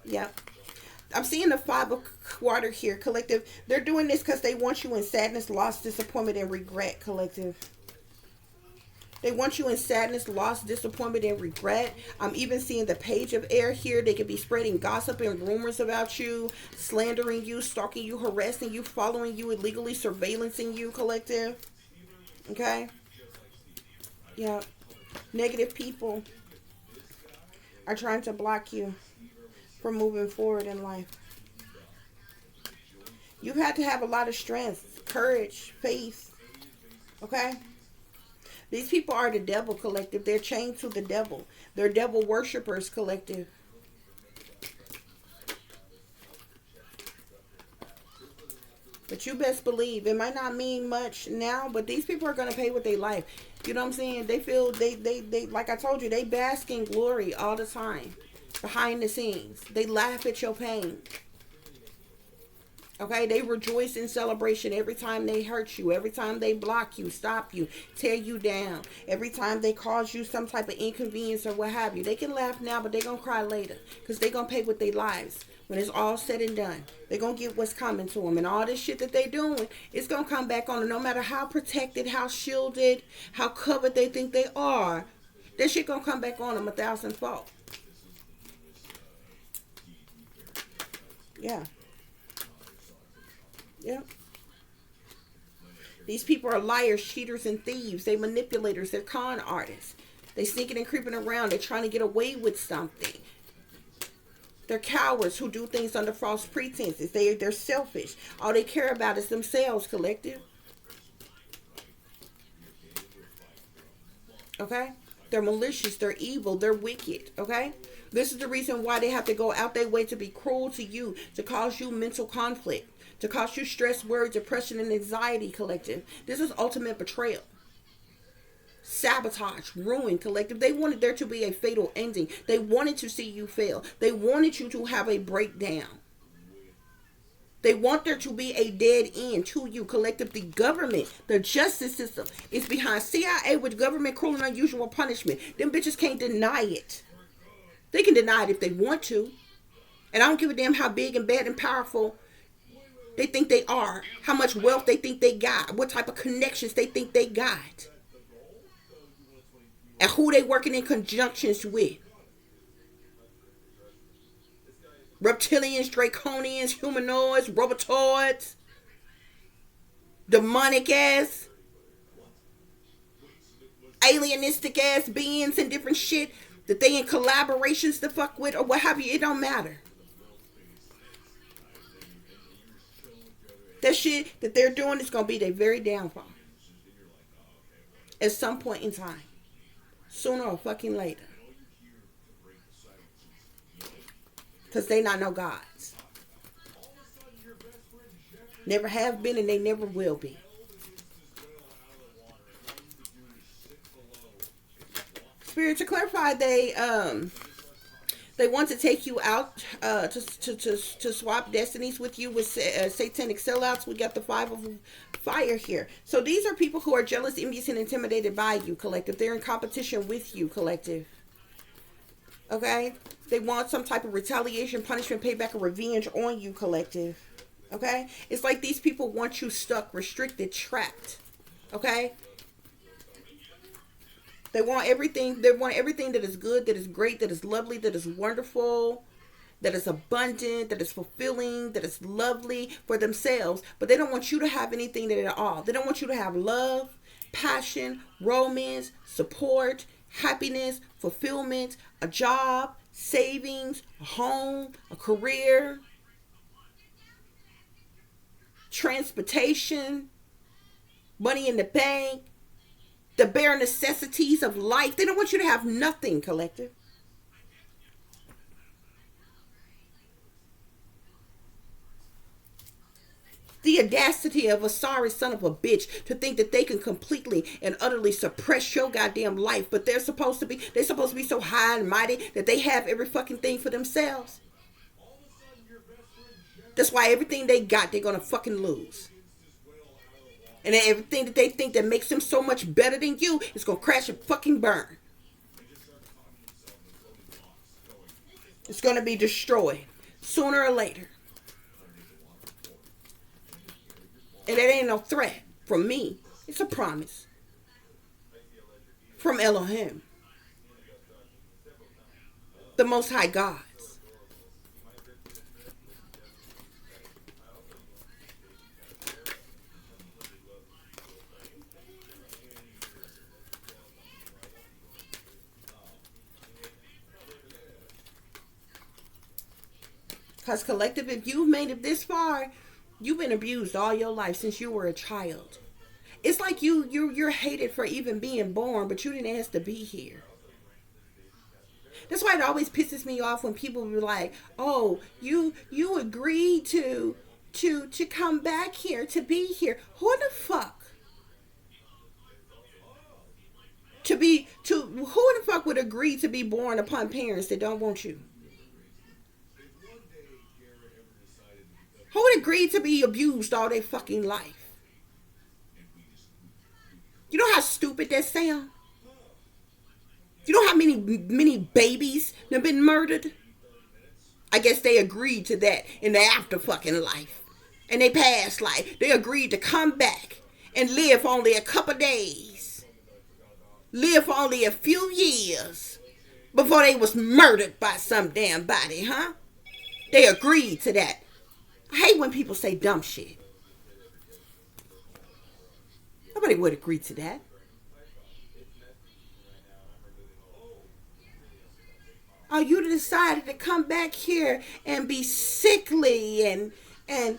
Yep. I'm seeing the Five of Quarters here, collective. They're doing this because they want you in sadness, loss, disappointment, and regret, collective. They want you in sadness, loss, disappointment, and regret. I'm even seeing the Page of Air here. They could be spreading gossip and rumors about you, slandering you, stalking you, harassing you, following you, illegally surveillancing you, collective. Okay? Yeah. Negative people are trying to block you from moving forward in life. You've had to have a lot of strength, courage, faith. Okay? These people are the devil, collective. They're chained to the devil. They're devil worshippers, collective. But you best believe it might not mean much now, but these people are gonna pay with their life. You know what I'm saying? They feel they like I told you, they bask in glory all the time. Behind the scenes. They laugh at your pain. Okay, they rejoice in celebration every time they hurt you, every time they block you, stop you, tear you down, every time they cause you some type of inconvenience or what have you. They can laugh now, but they're going to cry later because they're going to pay with their lives. When it's all said and done, they're going to get what's coming to them. And all this shit that they're doing, it's going to come back on them. No matter how protected, how shielded, how covered they think they are, that shit going to come back on them 1,000-fold. Yeah. Yeah. These people are liars, cheaters, and thieves. They manipulators. They're con artists. They sneaking and creeping around. They're trying to get away with something. They're cowards who do things under false pretenses. They're selfish. All they care about is themselves, collective. Okay? They're malicious. They're evil. They're wicked. Okay? This is the reason why they have to go out their way to be cruel to you, to cause you mental conflict, to cause you stress, worry, depression, and anxiety, collective. This is ultimate betrayal. Sabotage, ruin, collective. They wanted there to be a fatal ending. They wanted to see you fail. They wanted you to have a breakdown. They want there to be a dead end to you, collective. The government, the justice system is behind CIA with government cruel and unusual punishment. Them bitches can't deny it. They can deny it if they want to. And I don't give a damn how big and bad and powerful they think they are, how much wealth they think they got, what type of connections they think they got, and who they working in conjunctions with. Reptilians, draconians, humanoids, robotoids, demonic ass, alienistic ass beings and different shit that they in collaborations to fuck with or what have you. It don't matter. That shit that they're doing is going to be their very downfall. At some point in time. Sooner or fucking later. Because they not no gods. Never have been and they never will be. Spirit, to clarify, they want to take you out to swap destinies with you with satanic sellouts. We got the 5 of fire here. So these are people who are jealous, envious, and intimidated by you, collective. They're in competition with you, collective. Okay? They want some type of retaliation, punishment, payback, or revenge on you, collective. Okay? It's like these people want you stuck, restricted, trapped. Okay? They want everything. They want everything that is good, that is great, that is lovely, that is wonderful, that is abundant, that is fulfilling, that is lovely for themselves. But they don't want you to have anything at all. They don't want you to have love, passion, romance, support, happiness, fulfillment, a job, savings, a home, a career, transportation, money in the bank, the bare necessities of life. They don't want you to have nothing, collective. The audacity of a sorry son of a bitch to think that they can completely and utterly suppress your goddamn life, but they're supposed to be so high and mighty that they have every fucking thing for themselves. That's why everything they got, they're gonna fucking lose. And then everything that they think that makes them so much better than you is going to crash and fucking burn. It's going to be destroyed sooner or later. And it ain't no threat from me. It's a promise from Elohim, the Most High God. Because collective, if you've made it this far, you've been abused all your life since you were a child. It's like you're hated for even being born, but you didn't ask to be here. That's why it always pisses me off when people be like, "Oh, you agreed to come back here, to be here." Who the fuck? Who the fuck would agree to be born upon parents that don't want you? Who would agree to be abused all their fucking life? You know how stupid that sounds? You know how many babies have been murdered? I guess they agreed to that in the after fucking life. In their past life. They agreed to come back and live for only a couple days. Live for only a few years before they was murdered by some damn body, huh? They agreed to that. I hate when people say dumb shit. Nobody would agree to that. Oh, you decided to come back here and be sickly and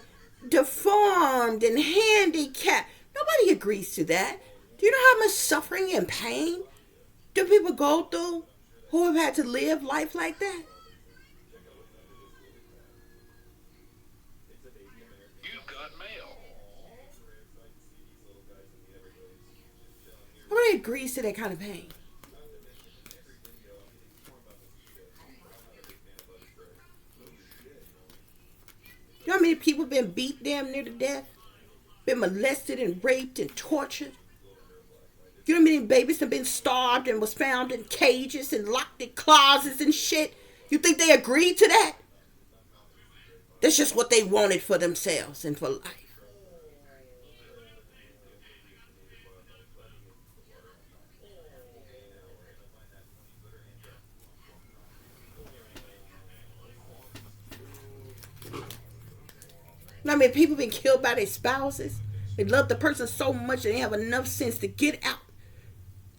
deformed and handicapped. Nobody agrees to that. Do you know how much suffering and pain do people go through who have had to live life like that? You've got mail. Nobody agrees to that kind of pain. You know how many people been beat damn near to death? Been molested and raped and tortured? You know how many babies have been starved and was found in cages and locked in closets and shit? You think they agreed to that? That's just what they wanted for themselves and for life. I mean, people been killed by their spouses. They love the person so much that they have enough sense to get out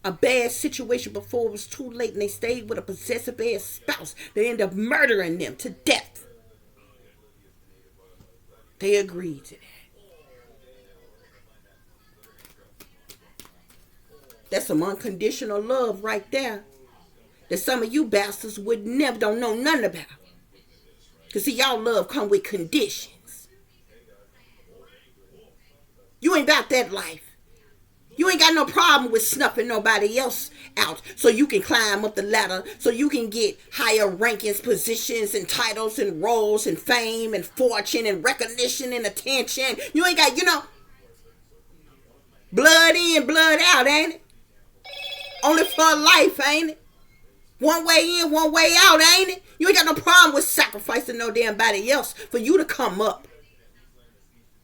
a bad situation before it was too late, and they stayed with a possessive ass spouse. They end up murdering them to death. They agreed to that. That's some unconditional love right there that some of you bastards would never don't know nothing about. Because see, y'all love come with conditions. You ain't about that life. You ain't got no problem with snuffing nobody else out so you can climb up the ladder, so you can get higher rankings, positions, and titles, and roles, and fame, and fortune, and recognition, and attention. You ain't got, blood in, blood out, ain't it? Only for life, ain't it? One way in, one way out, ain't it? You ain't got no problem with sacrificing no damn body else for you to come up.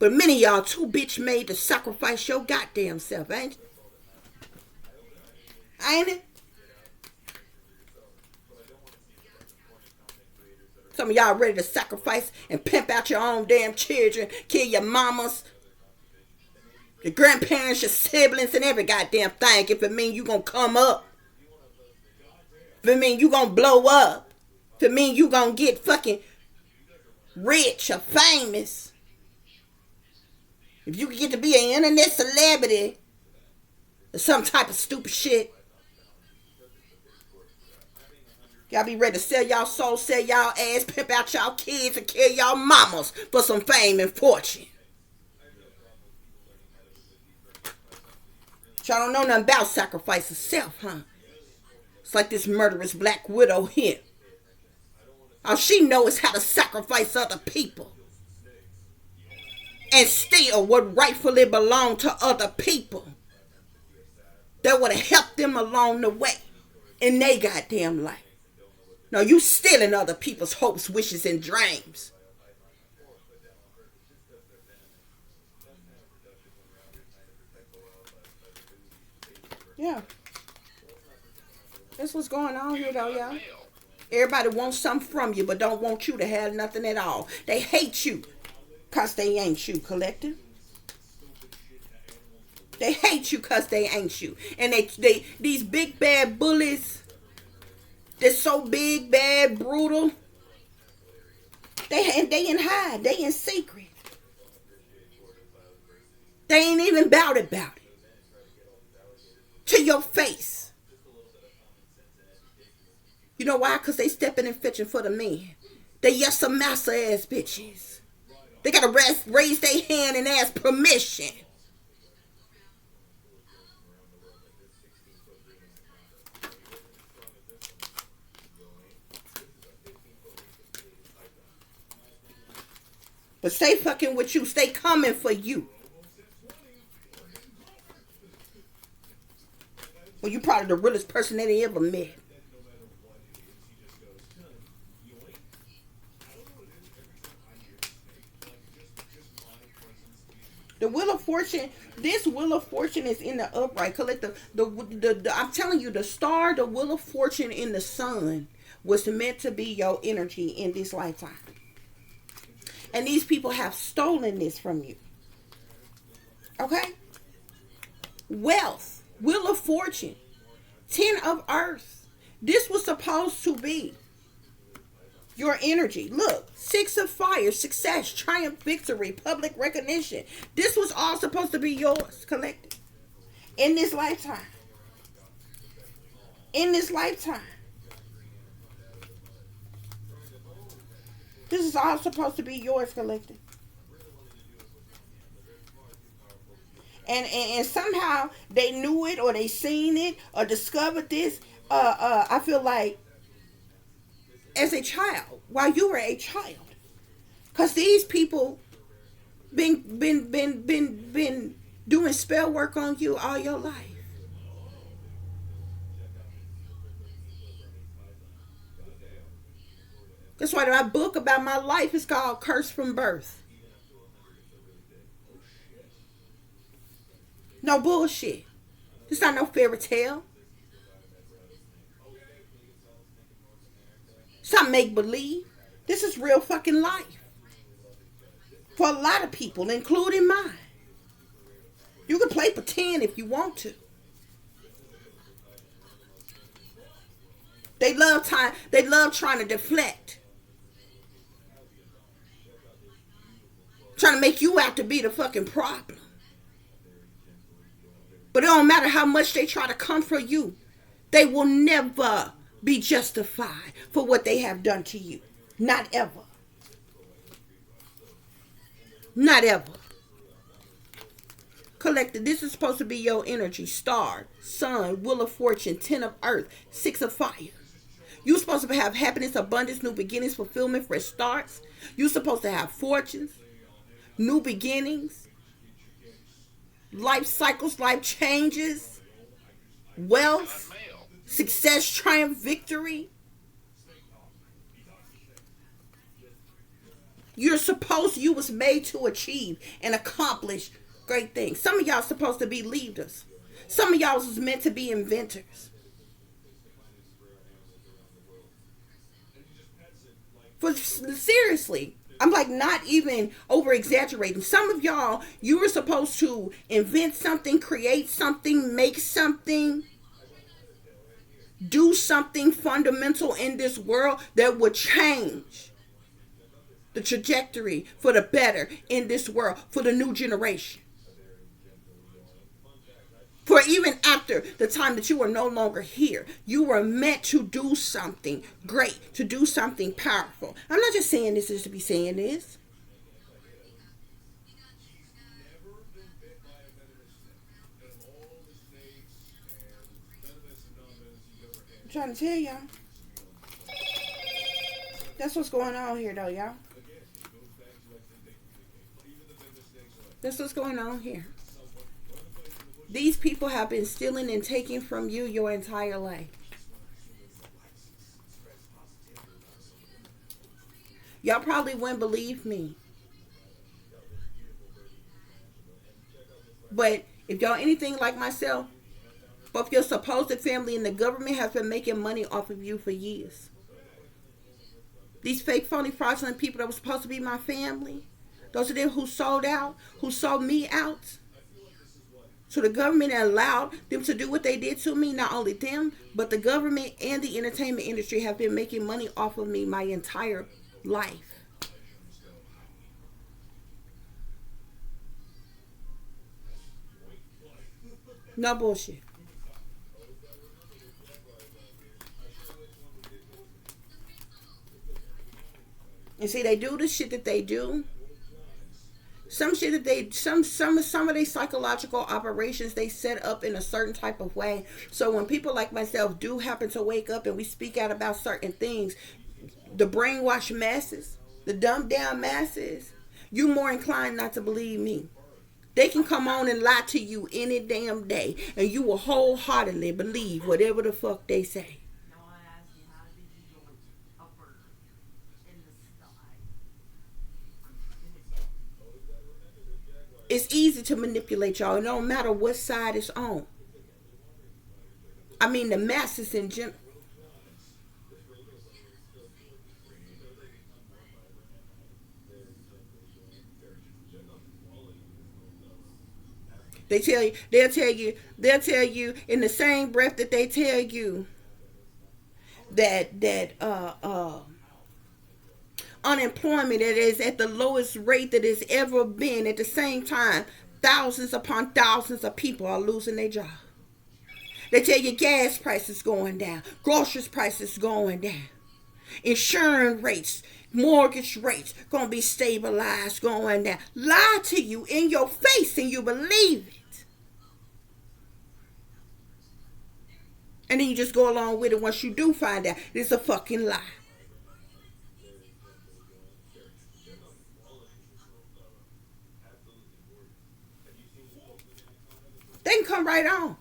But many of y'all too bitch made to sacrifice your goddamn self, ain't it? Ain't it? Some of y'all ready to sacrifice and pimp out your own damn children, kill your mamas, your grandparents, your siblings, and every goddamn thing if it mean you gonna come up. If it mean you gonna blow up. If it mean you gonna get fucking rich or famous. If you can get to be an internet celebrity or some type of stupid shit, y'all be ready to sell y'all soul, sell y'all ass, pimp out y'all kids, and kill y'all mamas for some fame and fortune. Y'all don't know nothing about sacrifice of self, huh? It's like this murderous black widow here. All she knows is how to sacrifice other people and steal what rightfully belonged to other people that would have helped them along the way in their goddamn life. No, you stealing other people's hopes, wishes, and dreams. Yeah. That's what's going on here, though, y'all. Everybody wants something from you, but don't want you to have nothing at all. They hate you because they ain't you, collective. They hate you because they ain't you. And they these big bad bullies, they're so big, bad, brutal. They in hide. They in secret. They ain't even about it. to your face. You know why? Because they stepping and fetching for the men. They yes some massa ass bitches. They gotta raise their hand and ask permission. But stay fucking with you. Stay coming for you. Well, you probably the realest person that they ever met. The Wheel of Fortune, this Wheel of Fortune is in the upright. Collect the I'm telling you, the star, the Wheel of Fortune in the sun was meant to be your energy in this lifetime. And these people have stolen this from you. Okay? Wealth, Wheel of Fortune, 10 of Earth. This was supposed to be your energy. Look, 6 of Fire, success, triumph, victory, public recognition. This was all supposed to be yours, collective. In this lifetime. In this lifetime. This is all supposed to be yours, collective. And somehow they knew it or they seen it or discovered this. I feel like as a child, while you were a child, because these people been doing spell work on you all your life. That's why my book about my life is called Curse from Birth. No bullshit. It's not no fairy tale. It's not make believe. This is real fucking life. For a lot of people, including mine. You can play pretend if you want to. They love trying to deflect. Trying to make you out to be the fucking problem. But it don't matter how much they try to come for you. They will never be justified for what they have done to you. Not ever. Not ever. Collective, this is supposed to be your energy. Star, sun, Wheel of Fortune, 10 of Earth, 6 of Fire. You're supposed to have happiness, abundance, new beginnings, fulfillment, fresh starts. You're supposed to have fortunes, new beginnings, life cycles, life changes, wealth, success, triumph, victory. You was made to achieve and accomplish great things. Some of y'all supposed to be leaders. Some of y'all was meant to be inventors. For seriously, I'm like not even over exaggerating. Some of y'all, you were supposed to invent something, create something, make something, do something fundamental in this world that would change the trajectory for the better in this world for the new generation. For even after the time that you are no longer here, you were meant to do something great, to do something powerful. I'm not just saying this just to be saying this. I'm trying to tell y'all. That's what's going on here, though, y'all. That's what's going on here. These people have been stealing and taking from you your entire life. Y'all probably wouldn't believe me. But if y'all anything like myself, both your supposed family and the government have been making money off of you for years. These fake, phony, fraudulent people that were supposed to be my family, those of them who sold out, who sold me out, so the government allowed them to do what they did to me. Not only them, but the government and the entertainment industry have been making money off of me my entire life. No bullshit. And see, they do the shit that they do. Some shit that they some of these psychological operations they set up in a certain type of way. So when people like myself do happen to wake up and we speak out about certain things, the brainwashed masses, the dumbed down masses, you more inclined not to believe me. They can come on and lie to you any damn day, and you will wholeheartedly believe whatever the fuck they say. It's easy to manipulate y'all. It don't matter what side it's on. I mean, the masses in general. They'll tell you in the same breath that they tell you that unemployment that is at the lowest rate that it's ever been. At the same time, thousands upon thousands of people are losing their job. They tell you gas prices going down, groceries prices going down, insurance rates, mortgage rates gonna be stabilized going down. Lie to you in your face and you believe it. And then you just go along with it once you do find out it's a fucking lie. They can come right on.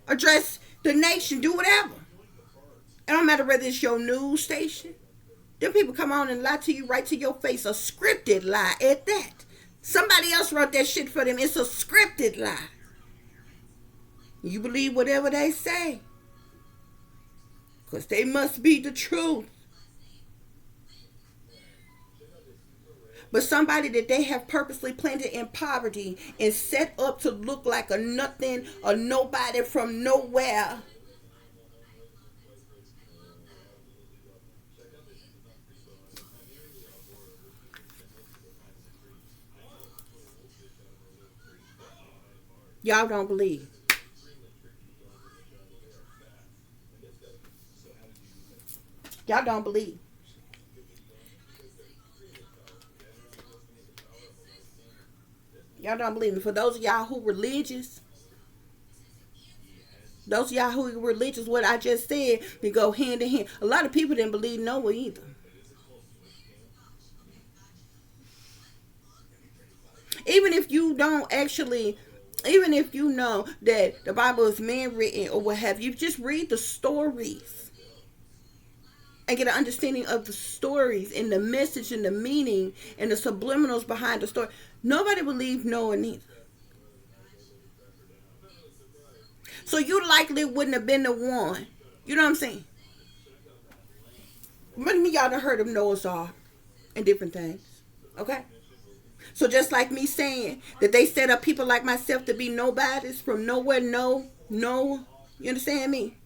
Address the nation, do whatever. It don't matter whether it's your news station. Them people come on and lie to you right to your face. A scripted lie at that. Somebody else wrote that shit for them. It's a scripted lie. You believe whatever they say. Because they must be the truth. But somebody that they have purposely planted in poverty and set up to look like a nothing, a nobody from nowhere. Y'all don't believe. Y'all don't believe. Y'all don't believe me. For those of y'all who religious, those of y'all who religious, what I just said, we go hand in hand. A lot of people didn't believe Noah either. Even if you don't actually, even if you know that the Bible is man written or what have you, just read the stories and get an understanding of the stories and the message and the meaning and the subliminals behind the story. Nobody believed Noah neither. So you likely wouldn't have been the one. You know what I'm saying? Many of y'all done heard of Noah's Ark and different things. Okay? So just like me saying that they set up people like myself to be nobodies from nowhere, no. You understand me?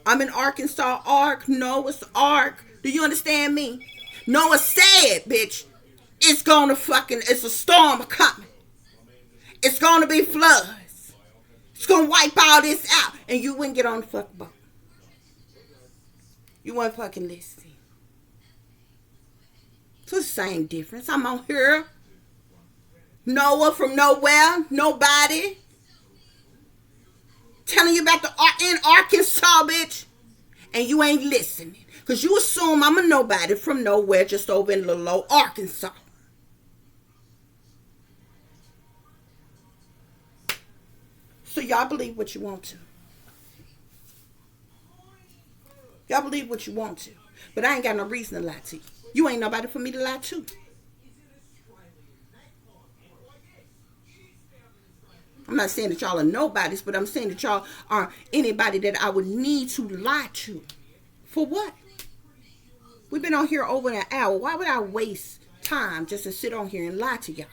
I'm in Arkansas, Ark, Noah's Ark. Do you understand me? Noah said, bitch, it's a storm coming. It's gonna be floods. It's gonna wipe all this out. And you wouldn't get on the fucking boat. You weren't fucking listening. So it's the same difference. I'm on here. Noah from nowhere, nobody. Telling you about the in Arkansas, bitch. And you ain't listening. Because you assume I'm a nobody from nowhere just over in little old Arkansas. So y'all believe what you want to. Y'all believe what you want to. But I ain't got no reason to lie to you. You ain't nobody for me to lie to. I'm not saying that y'all are nobodies, but I'm saying that y'all are anybody that I would need to lie to. For what? We've been on here over an hour. Why would I waste time just to sit on here and lie to y'all?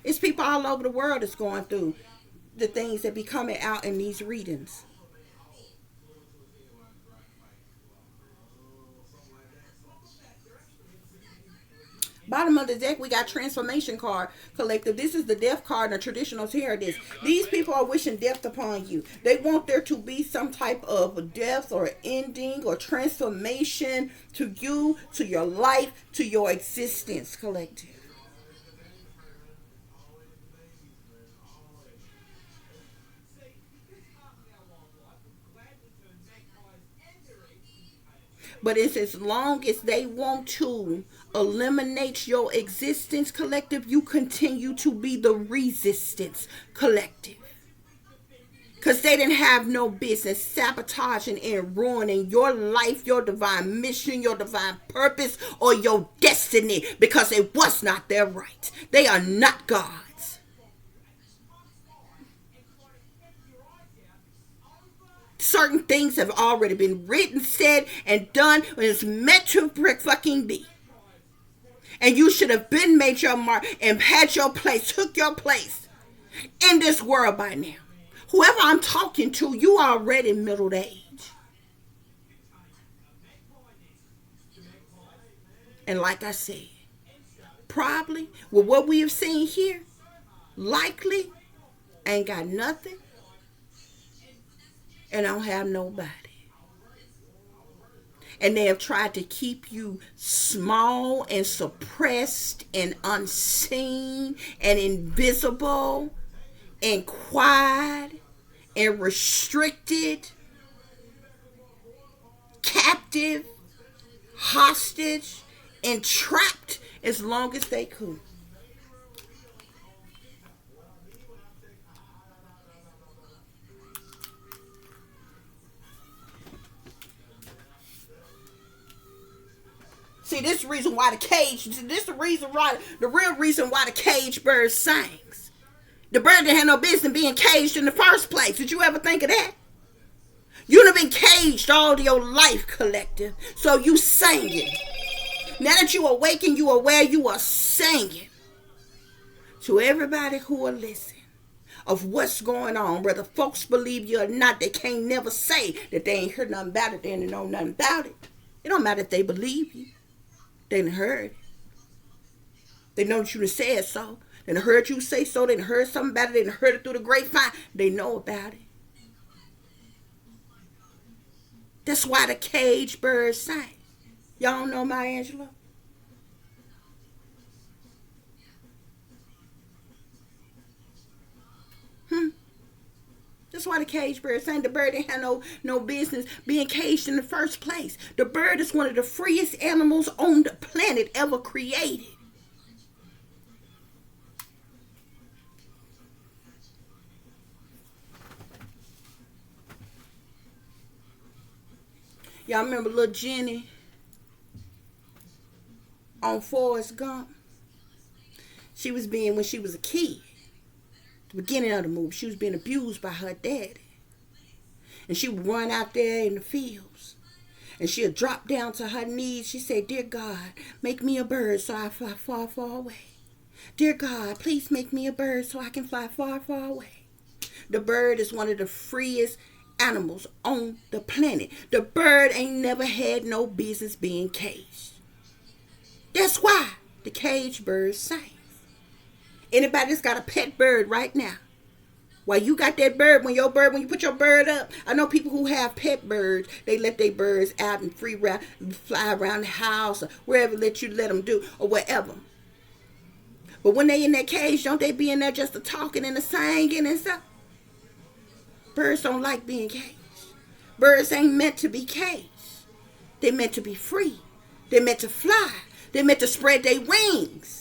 It's people all over the world that's going through the things that be coming out in these readings. Bottom of the deck, we got transformation card, collective. This is the death card in a traditional tarot. These people are wishing death upon you. They want there to be some type of death or ending or transformation to you, to your life, to your existence, collective. But it's as long as they want to eliminate your existence, collective, you continue to be the resistance, collective. Because they didn't have no business sabotaging and ruining your life, your divine mission, your divine purpose, or your destiny, because it was not their right. They are not gods. Certain things have already been written, said, and done, and it's meant to fucking be. And you should have been made your mark and had your place, took your place in this world by now. Whoever I'm talking to, you already middle age. And like I said, probably with what we have seen here, likely ain't got nothing and don't have nobody. And they have tried to keep you small and suppressed and unseen and invisible and quiet and restricted, captive, hostage, and trapped as long as they could. See, this is the reason why this is the real reason why the cage bird sings. The bird didn't have no business being caged in the first place. Did you ever think of that? You'd have been caged all your life, collective. So you singing. Now that you awaken, you aware, you are singing. To everybody who are listening of what's going on, whether folks believe you or not, they can't never say that they ain't heard nothing about it, they ain't know nothing about it. It don't matter if they believe you. They done heard it. They know that you done said so. They done heard you say so. They done heard something about it. They done heard it through the grapevine. They know about it. That's why the cage birds sing. Y'all know Maya Angelou? That's why the cage bird sang. The bird didn't have no business being caged in the first place. The bird is one of the freest animals on the planet ever created. Y'all remember little Jenny on Forrest Gump? She was being, when she was a kid, the beginning of the movie, she was being abused by her daddy. And she would run out there in the fields. And she would drop down to her knees. She said, "Dear God, make me a bird so I fly far, far away. Dear God, please make me a bird so I can fly far, far away." The bird is one of the freest animals on the planet. The bird ain't never had no business being caged. That's why the cage bird sings. Anybody that's got a pet bird right now, while you got that bird, when you put your bird up, I know people who have pet birds, they let their birds out and fly around the house or wherever let them do or wherever. But when they in that cage, don't they be in there just the talking and the singing and stuff? Birds don't like being caged. Birds ain't meant to be caged. They're meant to be free. They're meant to fly. They're meant to spread their wings.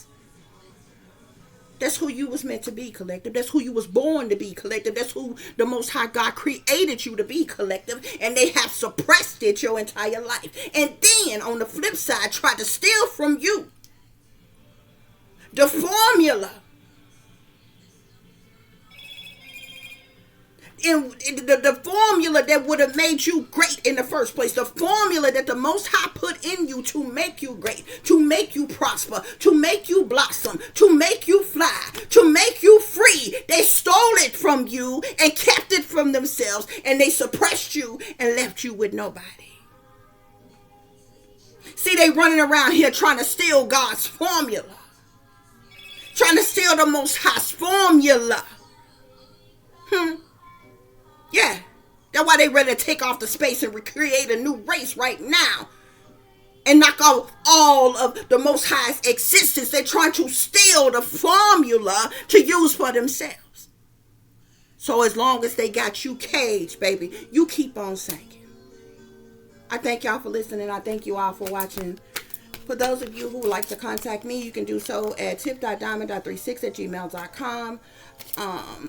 That's who you was meant to be, collective. That's who you was born to be, collective. That's who the Most High God created you to be, collective. And they have suppressed it your entire life. And then, on the flip side, tried to steal from you the formula. In the formula that would have made you great in the first place. The formula that the Most High put in you to make you great, to make you prosper, to make you blossom, to make you fly, to make you free. They stole it from you and kept it from themselves, and they suppressed you and left you with nobody. See, they running around here trying to steal God's formula. Trying to steal the Most High's formula. Yeah. That's why they ready to take off the space and recreate a new race right now. And knock off all of the Most High's existence. They're trying to steal the formula to use for themselves. So as long as they got you caged, baby, you keep on singing. I thank y'all for listening. I thank you all for watching. For those of you who would like to contact me, you can do so at tip.diamond.36@gmail.com.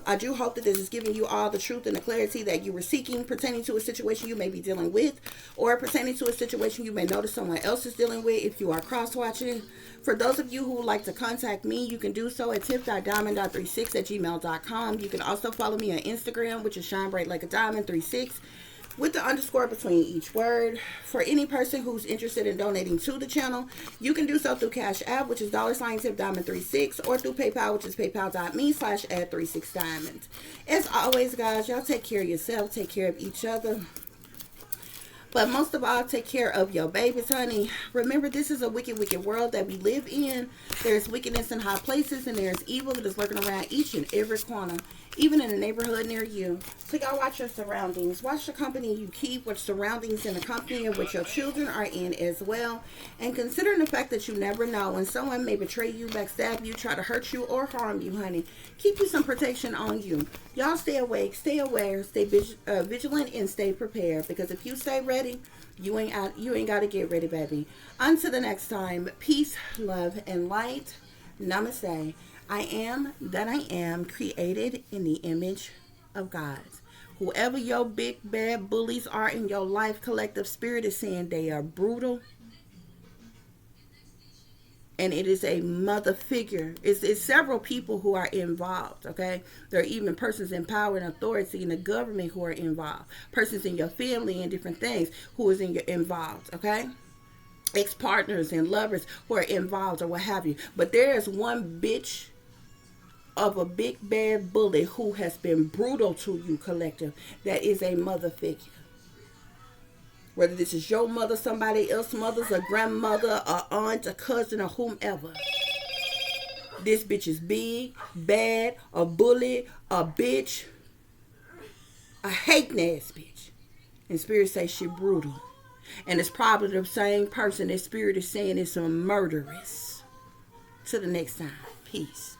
I do hope that this is giving you all the truth and the clarity that you were seeking pertaining to a situation you may be dealing with, or pertaining to a situation you may notice someone else is dealing with if you are cross-watching. For those of you who would like to contact me, you can do so at tip.diamond.36@gmail.com. You can also follow me on Instagram, which is Shine Bright Like a Diamond 36. with the underscore between each word. For any person who's interested in donating to the channel, you can do so through CASHAPP, which is $tipdiamond36, or through PayPal, which is paypal.me/add36diamond. As always, guys, y'all take care of yourself, take care of each other. But most of all, take care of your babies, honey. Remember, this is a wicked, wicked world that we live in. There's wickedness in high places, and there's evil that is lurking around each and every corner, even in the neighborhood near you. So y'all watch your surroundings. Watch the company you keep, what surroundings in the company in which your children are in as well. And considering the fact that you never know when someone may betray you, backstab you, try to hurt you, or harm you, honey. Keep you some protection on you. Y'all stay awake, stay aware, stay vigilant, and stay prepared. Because if you stay ready, you ain't got to get ready, baby. Until the next time, peace, love, and light. Namaste. I am that I am, created in the image of God. Whoever your big bad bullies are in your life, collective spirit is saying they are brutal. And it is a mother figure. It's several people who are involved, okay? There are even persons in power and authority in the government who are involved. Persons in your family and different things who is involved, okay? Ex-partners and lovers who are involved or what have you. But there is one bitch of a big bad bully who has been brutal to you, collective. That is a mother figure. Whether this is your mother, somebody else's mother, a grandmother, a aunt, a cousin, or whomever. This bitch is big, bad, a bully, a bitch, a hating ass bitch. And spirit says she brutal. And it's probably the same person that spirit is saying is a murderess. Till the next time. Peace.